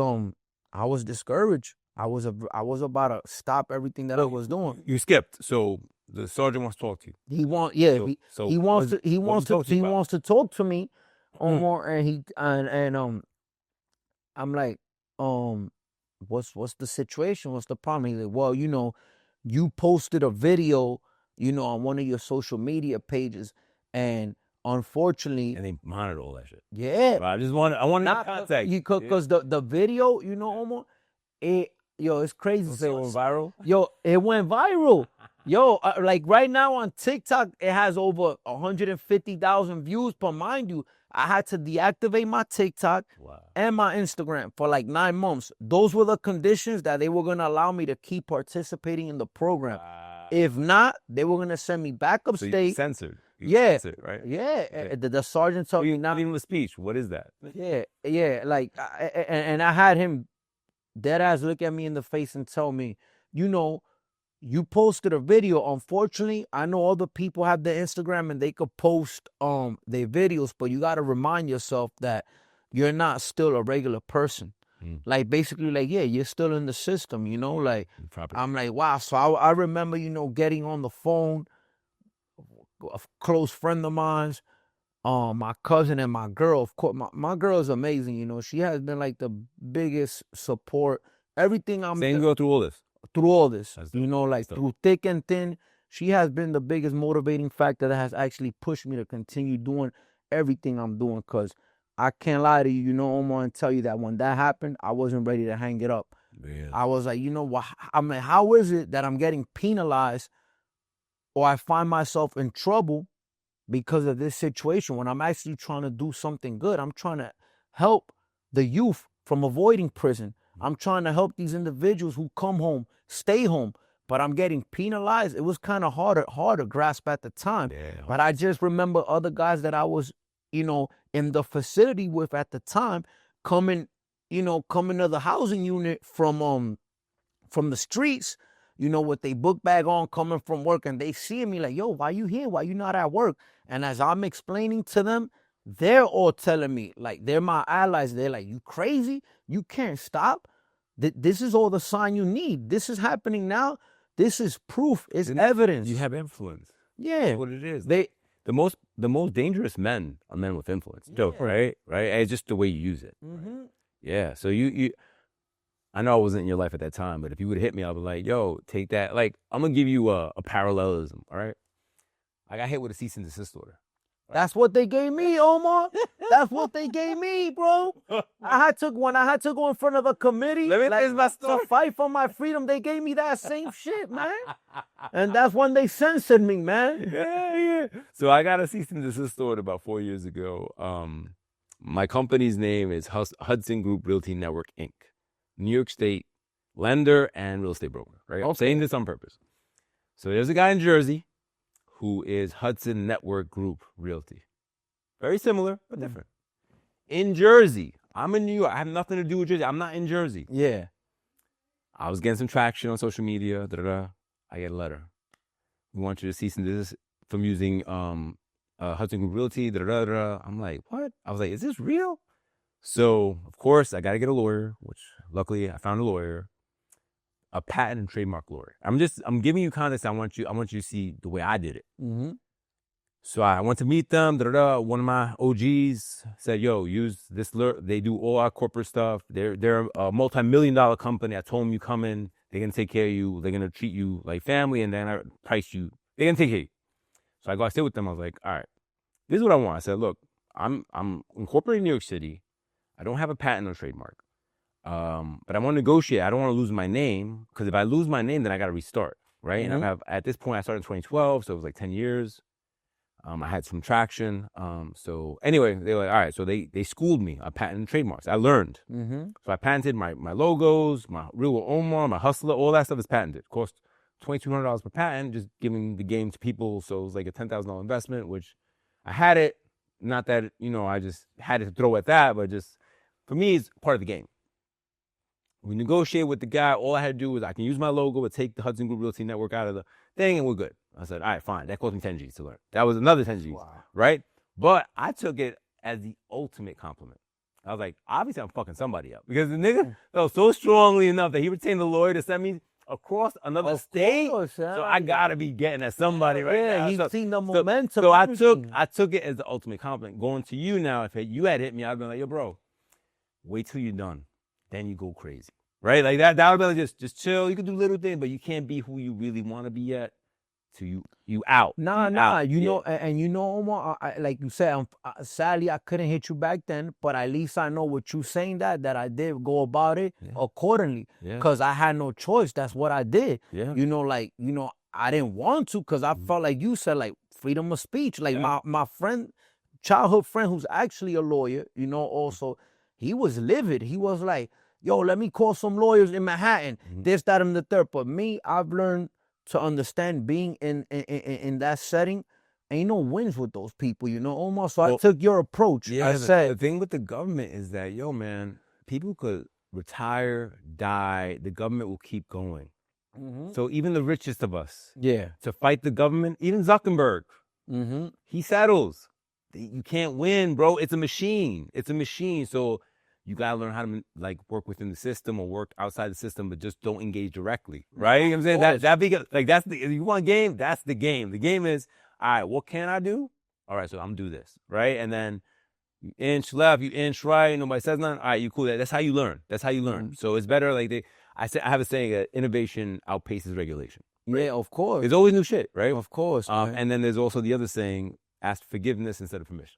discouraged. I was about to stop everything that I was doing. You skipped. So the sergeant wants to talk to you. He wants to talk to me, Omar, and I'm like, what's the situation? What's the problem? He's like, well, you posted a video, on one of your social media pages, and unfortunately, And they monitor all that shit. yeah. But I want to contact. Because the video, Omar, it's crazy. Say it went viral. Yo, it went viral. Yo, like right now on TikTok, it has over 150,000 views. But mind you, I had to deactivate my TikTok and my Instagram for like 9 months. Those were the conditions that they were going to allow me to keep participating in the program. If not, they were going to send me back upstate. So you censored. Censored, right? Yeah. Okay. The sergeant told me not even the speech. What is that? Yeah. Like, and I had him dead ass look at me in the face and tell me, you posted a video. Unfortunately, I know other people have their Instagram and they could post their videos, but you got to remind yourself that you're not still a regular person. Like, basically, like, yeah, you're still in the system, like, I'm like, wow. So I remember, getting on the phone, a close friend of mine's, my cousin and my girl. Of course, my girl is amazing. She has been like the biggest support. Everything Same girl through all this. Through all this, through thick and thin, she has been the biggest motivating factor that has actually pushed me to continue doing everything I'm doing. Cause I can't lie to you, Omar, and tell you that when that happened, I wasn't ready to hang it up. Really? I was like, what? I mean, how is it that I'm getting penalized, or I find myself in trouble because of this situation when I'm actually trying to do something good? I'm trying to help the youth from avoiding prison. I'm trying to help these individuals who come home, stay home, but I'm getting penalized. It was kind of hard to grasp at the time. Yeah. But I just remember other guys that I was, in the facility with at the time coming to the housing unit from the streets, with their book bag on, coming from work, and they see me like, yo, why you here? Why you not at work? And as I'm explaining to them, they're all telling me, like, they're my allies. They're like, you crazy? You can't stop. This is all the sign you need. This is happening now. This is proof. It's evidence. You have influence. Yeah. That's what it is. The most dangerous men are men with influence. Yeah. Right? It's just the way you use it. Mm-hmm. Yeah. So you I know I wasn't in your life at that time, but if you would have hit me, I'd be like, yo, take that. Like, I'm going to give you a parallelism, all right? I got hit with a cease and desist order. That's what they gave me, Omar. That's what they gave me, bro. When I had to go in front of a committee to fight for my freedom, they gave me that same shit, man. And that's when they censored me, man. Yeah. So I got a cease and desist order about 4 years ago. My company's name is Hudson Group Realty Network, Inc., New York State lender and real estate broker, right? Okay. I'm saying this on purpose. So there's a guy in Jersey who is Hudson Network Group Realty. Very similar, but different. In Jersey, I'm in New York. I have nothing to do with Jersey. I'm not in Jersey. Yeah. I was getting some traction on social media. I get a letter. We want you to cease and desist from using Hudson Group Realty. I'm like, what? I was like, is this real? So, of course, I got to get a lawyer, which luckily I found a lawyer. A patent and trademark lawyer. I'm giving you context. I want you to see the way I did it. Mm-hmm. So I went to meet them. One of my OGs said, yo, use this lawyer. They do all our corporate stuff. They're a multi-million-dollar company. I told them you come in, they're going to take care of you. They're going to treat you like family, and then I price you. They're going to take care of you. So I stayed with them. I was like, all right, this is what I want. I said, look, I'm incorporating New York City. I don't have a patent or trademark. But I want to negotiate. I don't want to lose my name, because if I lose my name, then I got to restart, right? Mm-hmm. And at this point, I started in 2012, so it was like 10 years. I had some traction. So anyway, they were like, all right. So they schooled me on patent and trademarks. I learned. Mm-hmm. So I patented my logos, my Real Omar, my Hustler, all that stuff is patented. It cost $2,200 per patent, just giving the game to people. So it was like a $10,000 investment, which I had it. Not that, I just had to throw at that, but just for me, it's part of the game. We negotiated with the guy. All I had to do was I can use my logo and take the Hudson Group Realty Network out of the thing, and we're good. I said, all right, fine. That cost me 10 G's to learn. That was another 10 G's, wow. Right? But I took it as the ultimate compliment. I was like, obviously I'm fucking somebody up, because the nigga felt so strongly enough that he retained the lawyer to send me across another state. So I gotta be getting at somebody right now. Yeah, he's seen the momentum. So I took it as the ultimate compliment. Going to you now, if you had hit me, I'd be like, yo, bro, wait till you're done. Then you go crazy. Right? Like that would be like, just chill. You can do little things, but you can't be who you really want to be at to you out. Nah. Out. You Yeah. know, and you know, Omar, like you said, sadly I couldn't hit you back then, but at least I know what you saying that I did go about it accordingly, Yeah. cause I had no choice. That's what I did. Yeah. You know, like I didn't want to, cause I felt like you said, like freedom of speech. Like my friend, childhood friend, who's actually a lawyer. You know, also he was livid. He was like, "Yo, let me call some lawyers in Manhattan. This, that, and the third." But me, I've learned to understand being in that setting, ain't no wins with those people, you know, Omar. So I took your approach. Yeah, I said, the thing with the government is that, yo, man, people could retire, die, the government will keep going. So even the richest of us, to fight the government, even Zuckerberg, he settles. You can't win, bro. It's a machine. It's a machine. So you gotta learn how to like work within the system or work outside the system, but just don't engage directly, right? You know what I'm saying? That big, like that's the, if you want a game, that's the game. The game is, all right, what can I do? All right, so I'm gonna do this, right? And then you inch left, you inch right, nobody says nothing. All right, you cool. That's how you learn. That's how you learn. So it's better like I have a saying, innovation outpaces regulation. Right? yeah, of course. There's always new shit, right? Of course. And then there's also the other saying, ask forgiveness instead of permission.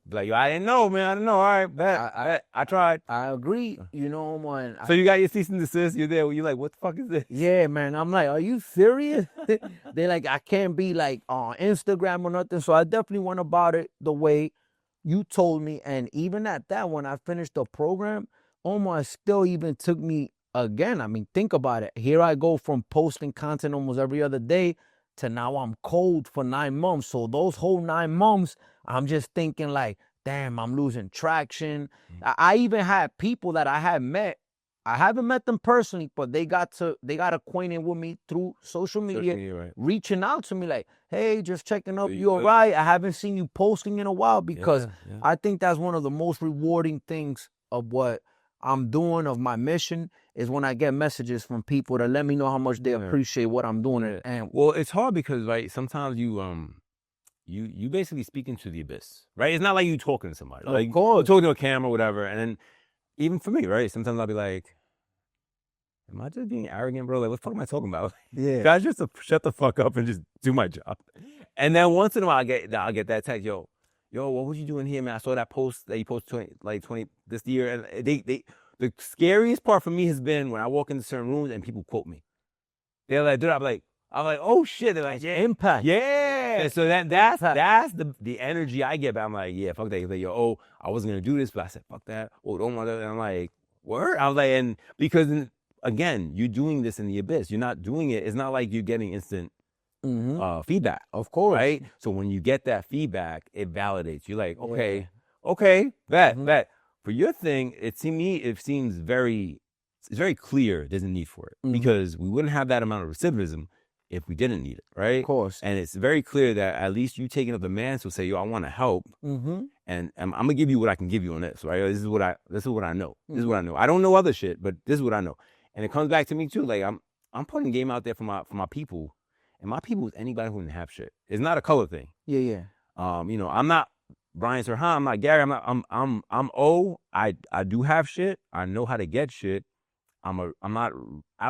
Like, yo, I didn't know, man. I didn't know. All right, bet. I tried. I agree. You know, man. So you got your cease and desist. You're there. You're like, what the fuck is this? Yeah, man. I'm like, are you serious? They're like, I can't be like on Instagram or nothing. So I definitely went about it the way you told me. And even at that, when I finished the program, Omar still even took me again. I mean, think about it. Here I go from posting content almost every other day to now I'm cold for 9 months. So those whole 9 months, I'm just thinking like, damn, I'm losing traction. I even had people that I had met. I haven't met them personally, but they got acquainted with me through social media, right. reaching out to me like, hey, just checking up. You all right? I haven't seen you posting in a while, because I think that's one of the most rewarding things of what I'm doing, of my mission, is when I get messages from people that let me know how much they appreciate what I'm doing. And well, it's hard because, right, sometimes you basically speak into the abyss, right? It's not like you talking to somebody. Like, of course. You're talking to a camera, whatever. And then even for me, right, sometimes I'll be like, am I just being arrogant, bro? Like, what the fuck am I talking about? Yeah. Guys, just shut the fuck up and just do my job. And then once in a while, I'll get that text, yo, what was you doing here, man? I saw that post that you posted 20 this year. And the scariest part for me has been when I walk into certain rooms and people quote me. They're like, dude, I'm like, oh shit. They're like, yeah, impact. yeah. And so that's the energy I get. But I'm like, yeah, fuck that. He's like, yo, I wasn't gonna do this, but I said, fuck that. Oh, don't want to. And I'm like, word. I was like, and because again, you're doing this in the abyss. You're not doing it. It's not like you're getting instant feedback. Of course. Right? So when you get that feedback, it validates. You're like, okay, bet. For your thing, it seems very clear there's a need for it. Because we wouldn't have that amount of recidivism if we didn't need it, right? Of course. And it's very clear that at least you taking up the mantle, say, yo, I want to help. And I'm gonna give you what I can give you on this, right? This is what I know. This is what I know. I don't know other shit, but this is what I know. And it comes back to me too. Like I'm putting game out there for my people. And my people is anybody who didn't have shit. It's not a color thing. Yeah. I'm not Brian Sirhan, I'm not Gary. I'm O. I do have shit. I know how to get shit. I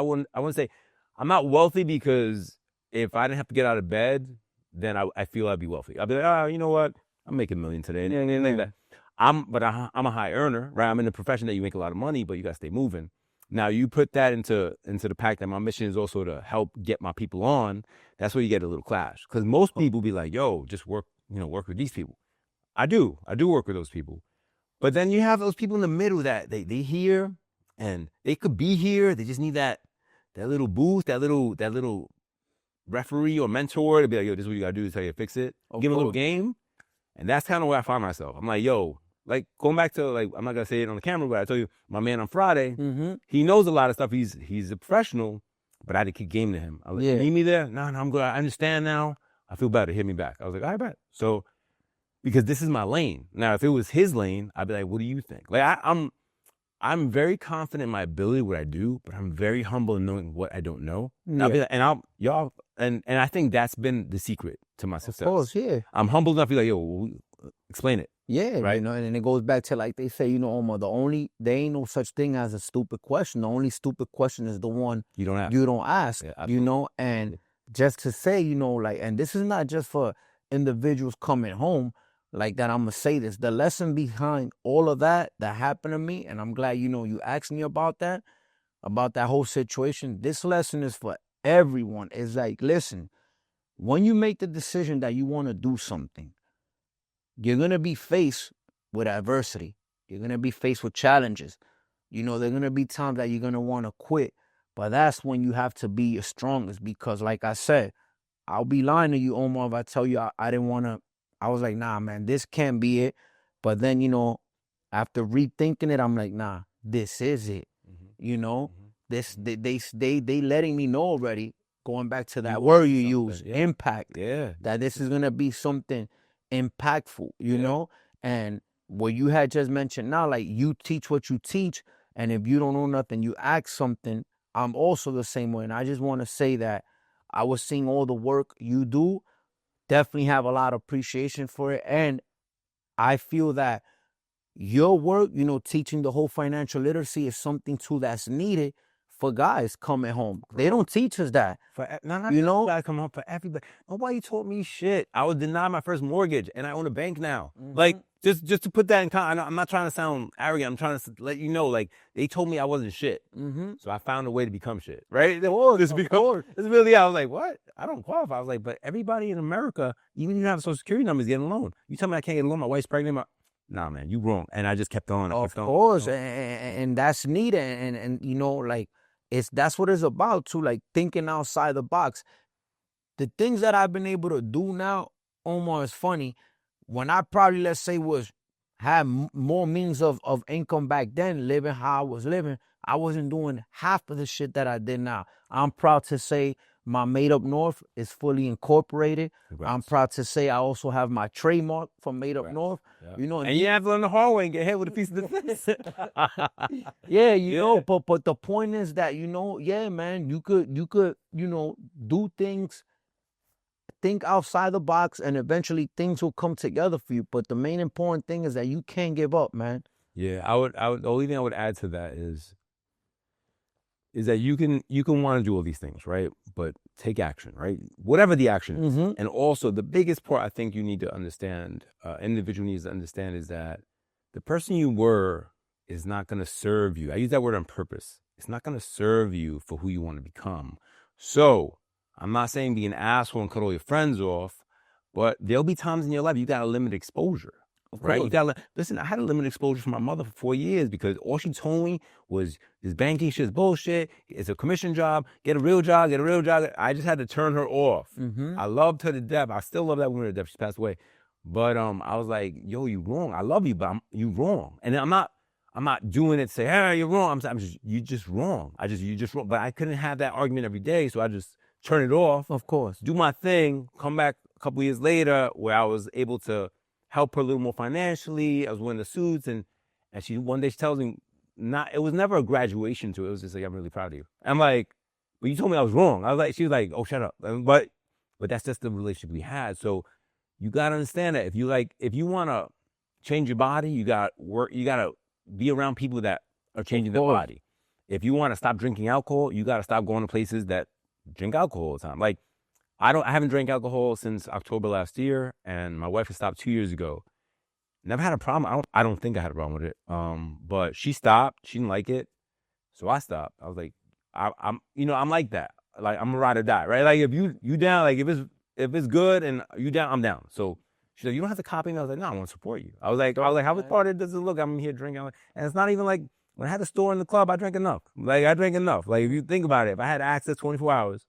wouldn't say I'm not wealthy, because if I didn't have to get out of bed, then I feel I'd be wealthy. I'd be like, oh, you know what? I'm making $1 million today. And like that. I'm a high earner, right? I'm in the profession that you make a lot of money, but you gotta stay moving. Now you put that into the pact that my mission is also to help get my people on. That's where you get a little clash, because most people be like, yo, just work with these people. I do work with those people. But then you have those people in the middle that they hear, and they could be here. They just need that little boost, that little referee or mentor to be like, yo, this is what you gotta do. This is how you fix it. Give them a little game. And that's kind of where I find myself. I'm like, yo, like going back to, like, I'm not gonna say it on the camera, but I told you, my man on Friday, he knows a lot of stuff. He's a professional, but I had to kick game to him. I was like, need me there? No, I'm good. I understand now. I feel better. Hit me back. I was like, all right, bet. So, because this is my lane. Now, if it was his lane, I'd be like, what do you think? Like, I'm very confident in my ability, what I do, but I'm very humble in knowing what I don't know. Yeah. I'll be like, and I think that's been the secret to my success. Of course, yeah. I'm humble enough to be like, yo, explain it. Yeah, right. And it goes back to, like they say, Omar, there ain't no such thing as a stupid question. The only stupid question is the one you don't ask. You don't ask, Yeah, and just to say, you know, like, and this is not just for individuals coming home, like that. I'm gonna say this: the lesson behind all of that happened to me, and I'm glad, you know, you asked me about that whole situation. This lesson is for everyone. It's like, listen, when you make the decision that you want to do something, you're going to be faced with adversity. You're going to be faced with challenges. You know, there are going to be times that you're going to want to quit. But that's when you have to be your strongest, because like I said, I'll be lying to you, Omar, if I tell you I didn't want to. I was like, nah, man, this can't be it. But then, you know, after rethinking it, I'm like, nah, this is it. You know, this they letting me know already, going back to that word you use, impact. Yeah. That this is gonna be something impactful, you know? And what you had just mentioned now, like, you teach what you teach, and if you don't know nothing, you ask something. I'm also the same way. And I just want to say that I was seeing all the work you do, definitely have a lot of appreciation for it. And I feel that your work, you know, teaching the whole financial literacy is something too that's needed for guys coming home. They don't teach us that. You know, guys come home for everybody. Nobody taught me shit. I was denied my first mortgage, and I own a bank now. Like, just to put that in context, I'm not trying to sound arrogant. I'm trying to let you know, like, they told me I wasn't shit. So I found a way to become shit, right? It's really, I was like, what? I don't qualify. I was like, but everybody in America, even if you have a social security number, is getting a loan. You tell me I can't get a loan, my wife's pregnant, nah, man, you wrong. And I just kept on. Of course, and that's needed. And you know, like, that's what it's about too, like thinking outside the box. The things that I've been able to do now, Omar, is funny. When I probably, let's say, had more means of income back then, living how I was living, I wasn't doing half of the shit that I did now. I'm proud to say my Made Up North is fully incorporated. Congrats. I'm proud to say I also have my trademark for Made Up North. Yeah. You know, and you have to learn the hard way and get hit with a piece of the fence. Yeah, you know, but the point is that, you know, yeah, man, you could, you know, do things, think outside the box, and eventually things will come together for you. But the main important thing is that you can't give up, man. Yeah, I would. The only thing I would add to that is that you can want to do all these things, right? But take action, right? Whatever the action is. And also, the biggest part I think you need to understand, individual needs to understand, is that the person you were is not going to serve you. I use that word on purpose. It's not going to serve you for who you want to become. So I'm not saying be an asshole and cut all your friends off, but there'll be times in your life you got to limit exposure. Right? You gotta listen. I had a limited exposure from my mother for 4 years because all she told me was this banking shit is bullshit. It's a commission job. Get a real job. Get a real job. I just had to turn her off. I loved her to death. I still love that woman to death. She passed away. But I was like, yo, you wrong. I love you, but you wrong. And I'm not doing it to say, hey, you're wrong. I'm just, you just wrong. You just wrong. But I couldn't have that argument every day, so I just turn it off. Of course. Do my thing. Come back a couple years later where I was able to help her a little more financially. I was wearing the suits, and she one day she tells me, it was never a graduation to it. It was just like, I'm really proud of you. I'm like, but you told me I was wrong. She was like, oh, shut up. But that's just the relationship we had. So you gotta understand that if you wanna change your body, you gotta be around people that are changing their body. If you wanna stop drinking alcohol, you gotta stop going to places that drink alcohol all the time. Like, I haven't drank alcohol since October last year, and my wife has stopped 2 years ago. Never had a problem. I don't think I had a problem with it. But she stopped. She didn't like it, so I stopped. I was like, I'm like that. Like, I'm a ride or die, right? Like, if you down, like, if it's good and you down, I'm down. So she's like, you don't have to copy me. I was like, no, I want to support you. I was like, how retarded does it look? I'm here drinking, and it's not even like when I had a store in the club, I drank enough. Like, I drank enough. Like, if you think about it, if I had access 24 hours.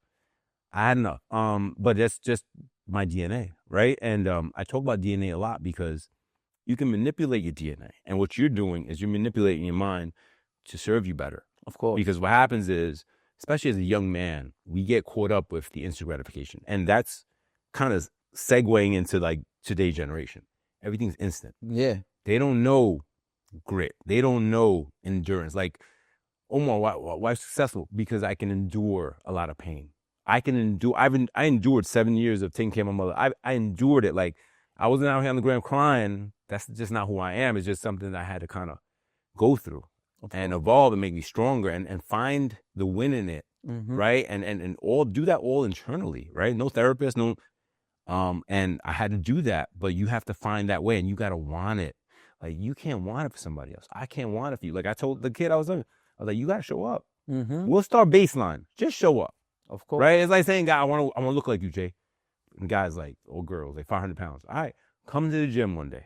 I had enough. But that's just my DNA, right? And I talk about DNA a lot because you can manipulate your DNA. And what you're doing is you're manipulating your mind to serve you better. Of course. Because what happens is, especially as a young man, we get caught up with the instant gratification. And that's kind of segueing into, like, today's generation. Everything's instant. Yeah. They don't know grit. They don't know endurance. Like, Omar, why successful? Because I can endure a lot of pain. I can endure. I endured 7 years of taking care of my mother. I endured it. Like, I wasn't out here on the ground crying. That's just not who I am. It's just something that I had to kind of go through and evolve and make me stronger and find the win in it right? And all do that all internally, right? No therapist, no. And I had to do that, but you have to find that way, and you got to want it. Like, you can't want it for somebody else. I can't want it for you. Like I told the kid I was like, you got to show up. We'll start baseline. Just show up. Of course. Right? It's like saying, God, I want to look like you, Jay. And guys like, or girls, like 500 pounds. All right, come to the gym one day.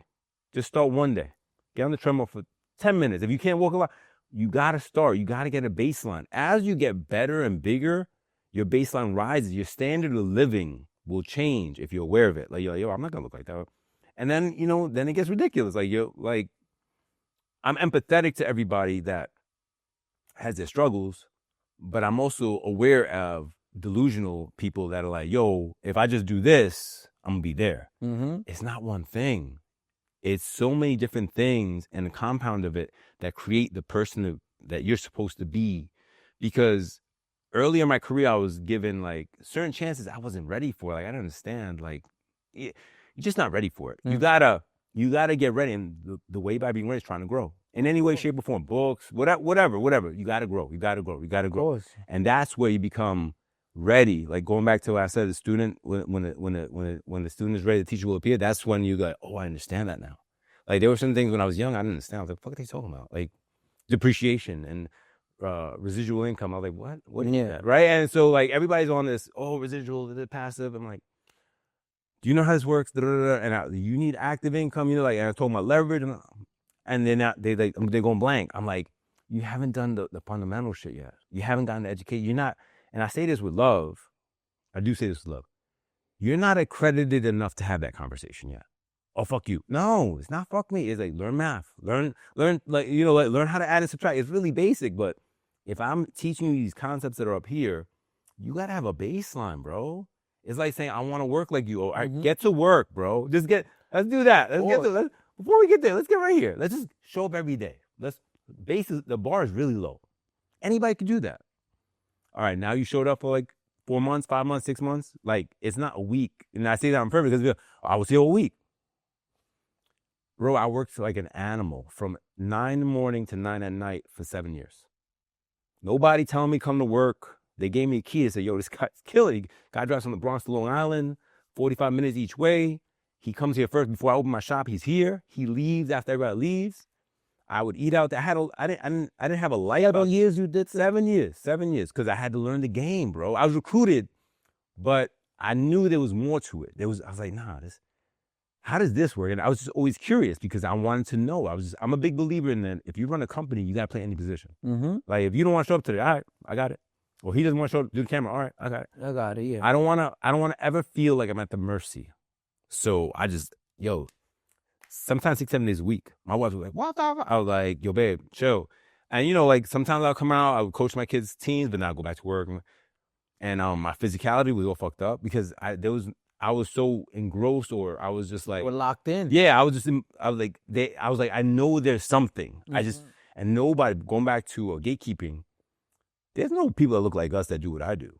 Just start one day. Get on the treadmill for 10 minutes. If you can't walk a lot, you got to start. You got to get a baseline. As you get better and bigger, your baseline rises. Your standard of living will change if you're aware of it. Like, you're like, yo, I'm not going to look like that. And then, then it gets ridiculous. Like, I'm empathetic to everybody that has their struggles, but I'm also aware of delusional people that are like, yo, if I just do this, I'm going to be there. It's not one thing. It's so many different things and a compound of it that create the person that you're supposed to be. Because earlier in my career, I was given like certain chances I wasn't ready for. Like, I don't understand. Like, you're just not ready for it. You gotta get ready. And the way by being ready is trying to grow in any way, shape, or form. Books, whatever. You gotta grow. You gotta grow. And that's where you become ready. Like, going back to what I said, the student, when the student is ready, the teacher will appear. That's when you go, oh, I understand that now. Like, there were some things when I was young I didn't understand. I was like, what are they talking about? Like, depreciation and residual income. I was like, what is that? Right? And so, like, everybody's on this, residual, the passive. I'm like, do you know how this works? And you need active income, and I told them about leverage, and then they're going blank. I'm like, you haven't done the fundamental shit yet. You haven't gotten the education. You're not, and I say this with love. I do say this with love. You're not accredited enough to have that conversation yet. Oh, fuck you. No, it's not fuck me. It's like, learn math. Learn learn how to add and subtract. It's really basic, but if I'm teaching you these concepts that are up here, you got to have a baseline, bro. It's like saying, I want to work like you. Get to work, bro. Let's do that. Before we get there, let's get right here. Let's just show up every day. The bar is really low. Anybody could do that. All right, now you showed up for like 4 months, 5 months, 6 months. Like, it's not a week. And I say that on purpose because I was here a week. Bro, I worked like an animal from 9 in the morning to 9 at night for 7 years. Nobody telling me come to work. They gave me a key to say, yo, this guy's killing. Guy drives from the Bronx to Long Island, 45 minutes each way. He comes here first before I open my shop. He's here. He leaves after everybody leaves. I would eat out. I didn't have a life. How many years you did? 7 years. 7 years. Because I had to learn the game, bro. I was recruited, but I knew there was more to it. I was like, nah, how does this work? And I was just always curious because I wanted to know. I'm a big believer in that if you run a company, you got to play any position. Like, if you don't want to show up today, all right, I got it. Or he doesn't want to show up to the camera, all right, I got it. Yeah. I don't want to ever feel like I'm at the mercy. So I just, sometimes 6-7 days a week. My wife was like, what the fuck? I was like, yo, babe, chill. And, like, sometimes I'll come out, I would coach my kids' teams, but then I'll go back to work. And my physicality was all fucked up because I was so engrossed, or I was just like, we're locked in. Yeah, I was like, I know there's something. And nobody, going back to gatekeeping, there's no people that look like us that do what I do.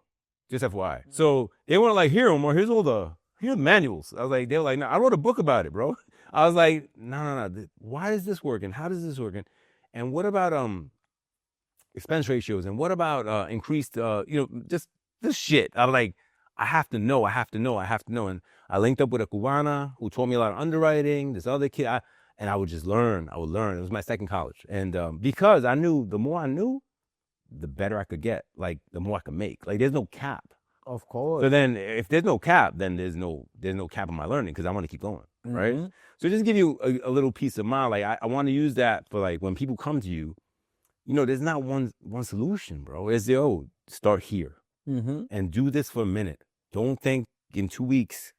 Just FYI. So they weren't like, here, Omar, here's the manuals. They were like, no, I wrote a book about it, bro. I was like, no. Why is this working? How does this work? And what about expense ratios? And what about increased, just this shit? I was like, I have to know. And I linked up with a Cubana who taught me a lot of underwriting. This other kid, and I would just learn. It was my second college. And because I knew, the more I knew, the better I could get. Like, the more I could make. Like, there's no cap. Of course. So then if there's no cap, then there's no cap on my learning because I want to keep going. Right? So just give you a little peace of mind. Like, I want to use that for, like, when people come to you, there's not one solution, bro. It's start here and do this for a minute. Don't think in 2 weeks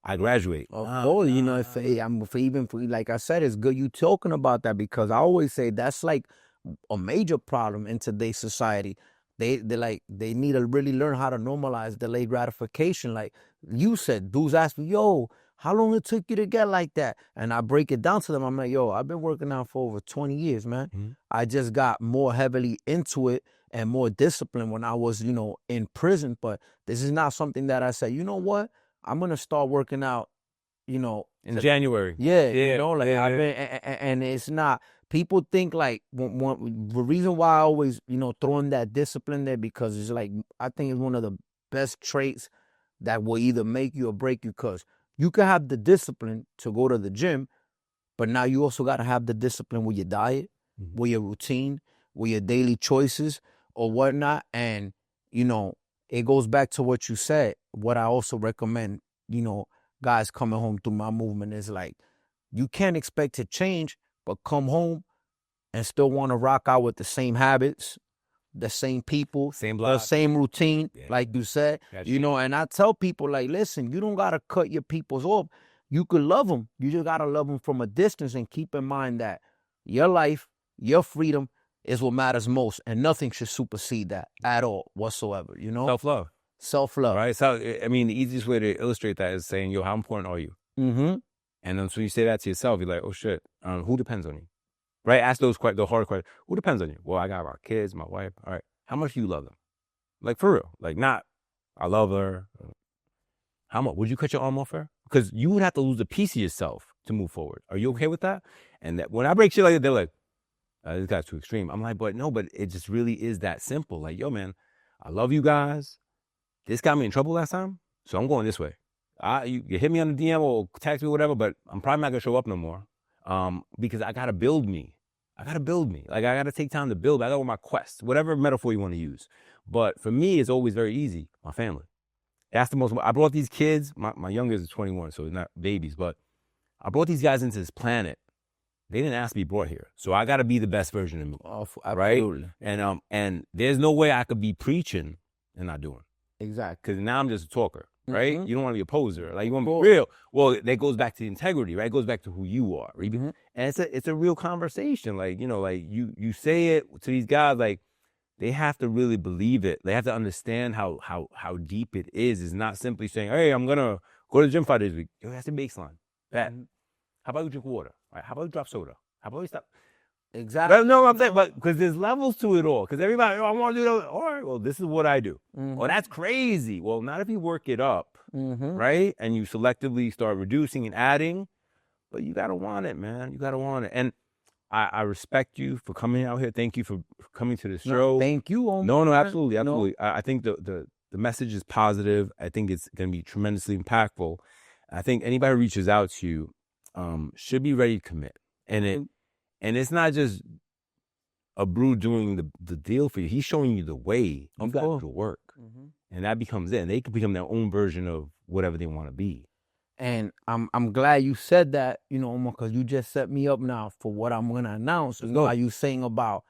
I graduate. Of course, like I said, it's good you talking about that because I always say that's like a major problem in today's society. They need to really learn how to normalize delayed gratification. Like you said, dudes ask me, yo, how long it took you to get like that? And I break it down to them. I'm like, yo, I've been working out for over 20 years, man. I just got more heavily into it and more disciplined when I was, in prison. But this is not something that I say, you know what? I'm going to start working out, in January. Yeah. I've been, and it's not, people think like the reason why I always, throw in that discipline there, because it's like, I think it's one of the best traits that will either make you or break you, because you can have the discipline to go to the gym, but now you also got to have the discipline with your diet, with your routine, with your daily choices or whatnot. And, it goes back to what you said. What I also recommend, guys coming home through my movement is like, you can't expect to change, but come home and still want to rock out with the same habits, the same people, Same the block. same routine, Yeah. like you said, That's and I tell people, like, listen, you don't got to cut your peoples off. You could love them. You just got to love them from a distance, and keep in mind that your life, your freedom is what matters most, and nothing should supersede that at all whatsoever, Self-love. Self-love. Right? So, I mean, the easiest way to illustrate that is saying, yo, how important are you? Mm-hmm. And then so you say that to yourself, you're like, oh, shit, who depends on you? Right? Ask the hard questions. Who depends on you? Well, I got my kids, my wife. All right. How much do you love them? Like, for real. Like, not, I love her. How much? Would you cut your arm off her? Because you would have to lose a piece of yourself to move forward. Are you okay with that? And that, when I break shit like that, they're like, this guy's too extreme. I'm like, but it just really is that simple. Like, yo, man, I love you guys. This got me in trouble last time, so I'm going this way. You hit me on the DM or text me or whatever, but I'm probably not going to show up no more because I got to build me. Like, I got to take time to build. I got my quest, whatever metaphor you want to use. But for me, it's always very easy. My family. That's the most. I brought these kids. My youngest is 21, so they're not babies, but I brought these guys into this planet. They didn't ask to be brought here, so I got to be the best version of me, right? And there's no way I could be preaching and not doing. Exactly. Because now I'm just a talker, right? Mm-hmm. You don't want to be a poser. Like, you want to be real. Well, that goes back to the integrity, right? It goes back to who you are. Right? Mm-hmm. And it's a real conversation. Like, like you say it to these guys, like, they have to really believe it. They have to understand how deep it is. It's not simply saying, hey, I'm going to go to the gym 5 days a week. Yo, that's the baseline. That. How about you drink water? Right? How about you drop soda? How about you stop? Exactly. But no, I'm saying, but because there's levels to it all. Because everybody, I want to do that. All right, well, this is what I do. Mm-hmm. Oh, that's crazy. Well, not if you work it up, right? And you selectively start reducing and adding. But you got to want it, man. You got to want it. And I respect you for coming out here. Thank you for coming to the show. Thank you, Omar. No, absolutely. Absolutely. No. I think the message is positive. I think it's going to be tremendously impactful. I think anybody who reaches out to you should be ready to commit. And it's not just Abreu doing the deal for you. He's showing you the way. You got to do the work. Mm-hmm. And that becomes it. And they can become their own version of whatever they want to be. And I'm glad you said that, Omar, because you just set me up now for what I'm going to announce. Are you saying about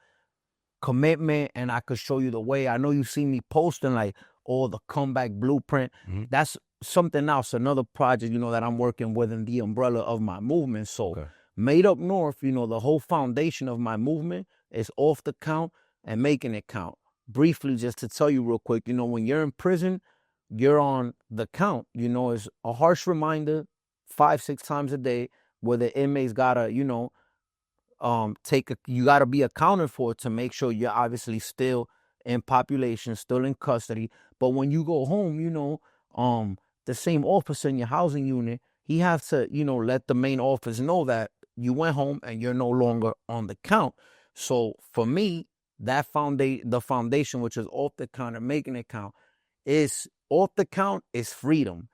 commitment, and I could show you the way? I know you see me posting like all the comeback blueprint. Mm-hmm. That's something else, another project, that I'm working within the umbrella of my movement. So Made Up North, the whole foundation of my movement is off the count and making it count. Briefly, just to tell you real quick, when you're in prison, you're on the count. It's a harsh reminder 5-6 times a day where the inmates gotta, you gotta be accounted for to make sure you're obviously still in population, still in custody. But when you go home, the same officer in your housing unit, he has to, let the main office know that you went home and you're no longer on the count. So for me, that the foundation, which is off the count and making it count, is off the count is freedom.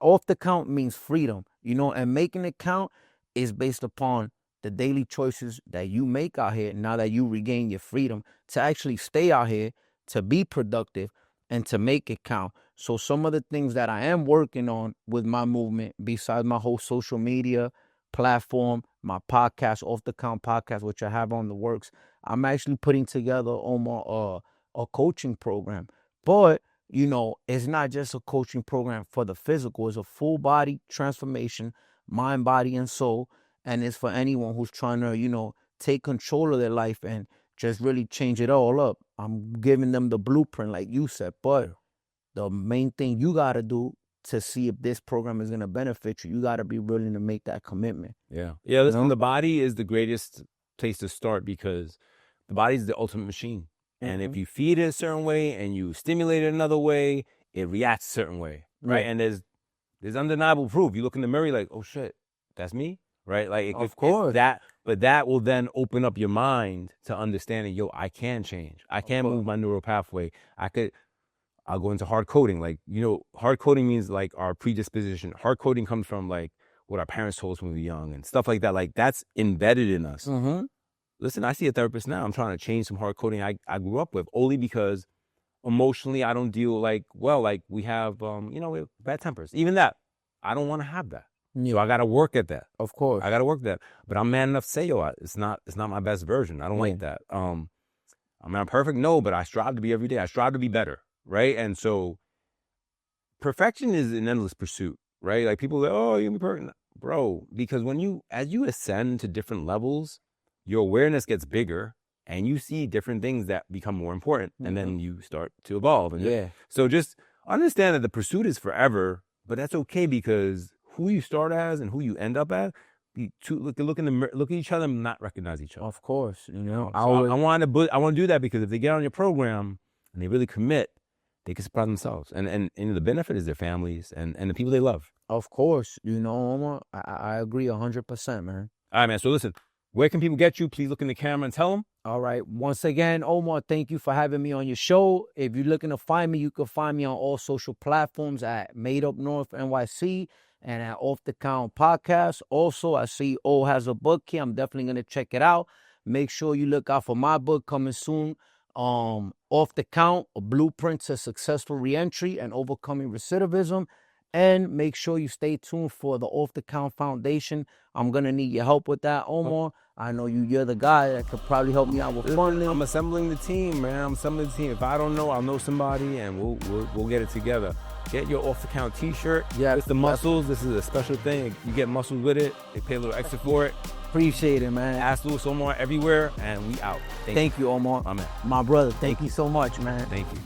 Off the count means freedom, and making it count is based upon the daily choices that you make out here now that you regain your freedom to actually stay out here, to be productive, and to make it count. So some of the things that I am working on with my movement, besides my whole social media platform, my podcast, Off the Count podcast, which I have on the works, I'm actually putting together a coaching program. But it's not just a coaching program for the physical. It's a full body transformation, mind, body, and soul. And it's for anyone who's trying to, take control of their life and just really change it all up. I'm giving them the blueprint, like you said. But the main thing you got to do to see if this program is going to benefit you, you got to be willing to make that commitment. Yeah. Yeah, listen, the body is the greatest place to start because the body is the ultimate machine. And if you feed it a certain way and you stimulate it another way, it reacts a certain way, right? And there's undeniable proof. You look in the mirror, like, oh shit, that's me, right? Like, of course, that But that will then open up your mind to understanding, yo, I can change. I can move my neural pathway. I'll go into hard coding. Like, hard coding means like our predisposition. Hard coding comes from like what our parents told us when we were young and stuff like that. Like that's embedded in us. Mm-hmm. Listen, I see a therapist now. I'm trying to change some hard coding I grew up with, only because emotionally I don't deal like we have, we have bad tempers. Even that, I don't want to have that. Yeah. So I got to work at that. Of course. I got to work that. But I'm man enough to say, yo, it's not my best version. I don't like that. I'm not perfect. No, but I strive to be every day. I strive to be better. Right. And so perfection is an endless pursuit. Right. Like people go, oh, you're gonna be perfect. Bro, because as you ascend to different levels, your awareness gets bigger and you see different things that become more important. And then you start to evolve. And so just understand that the pursuit is forever, but that's okay, because who you start as and who you end up as, look in the mirror, look at each other and not recognize each other. Of course. So I want to do that, because if they get on your program and they really commit, they can surprise themselves. And the benefit is their families and the people they love. Of course. Omar, I agree 100%, man. All right, man. So listen, where can people get you? Please look in the camera and tell them. All right. Once again, Omar, thank you for having me on your show. If you're looking to find me, you can find me on all social platforms at Made Up North NYC and at Off the Count Podcast. Also, I see O has a book here. I'm definitely going to check it out. Make sure you look out for my book coming soon. Off the Count, a blueprint to successful reentry and overcoming recidivism. And make sure you stay tuned for the Off the Count Foundation. I'm going to need your help with that, Omar. I know you're the guy that could probably help me out with funding. I'm assembling the team, man. I'm assembling the team. If I don't know, I'll know somebody, and we'll get it together. Get your Off the Count t-shirt. Yeah, it's the muscles. This is a special thing. You get muscles with it. They pay a little extra for it. Appreciate it, man. Ask Louis Omar everywhere, and we out. Thank you, Omar. My man. My brother, thank you so much, man. Thank you.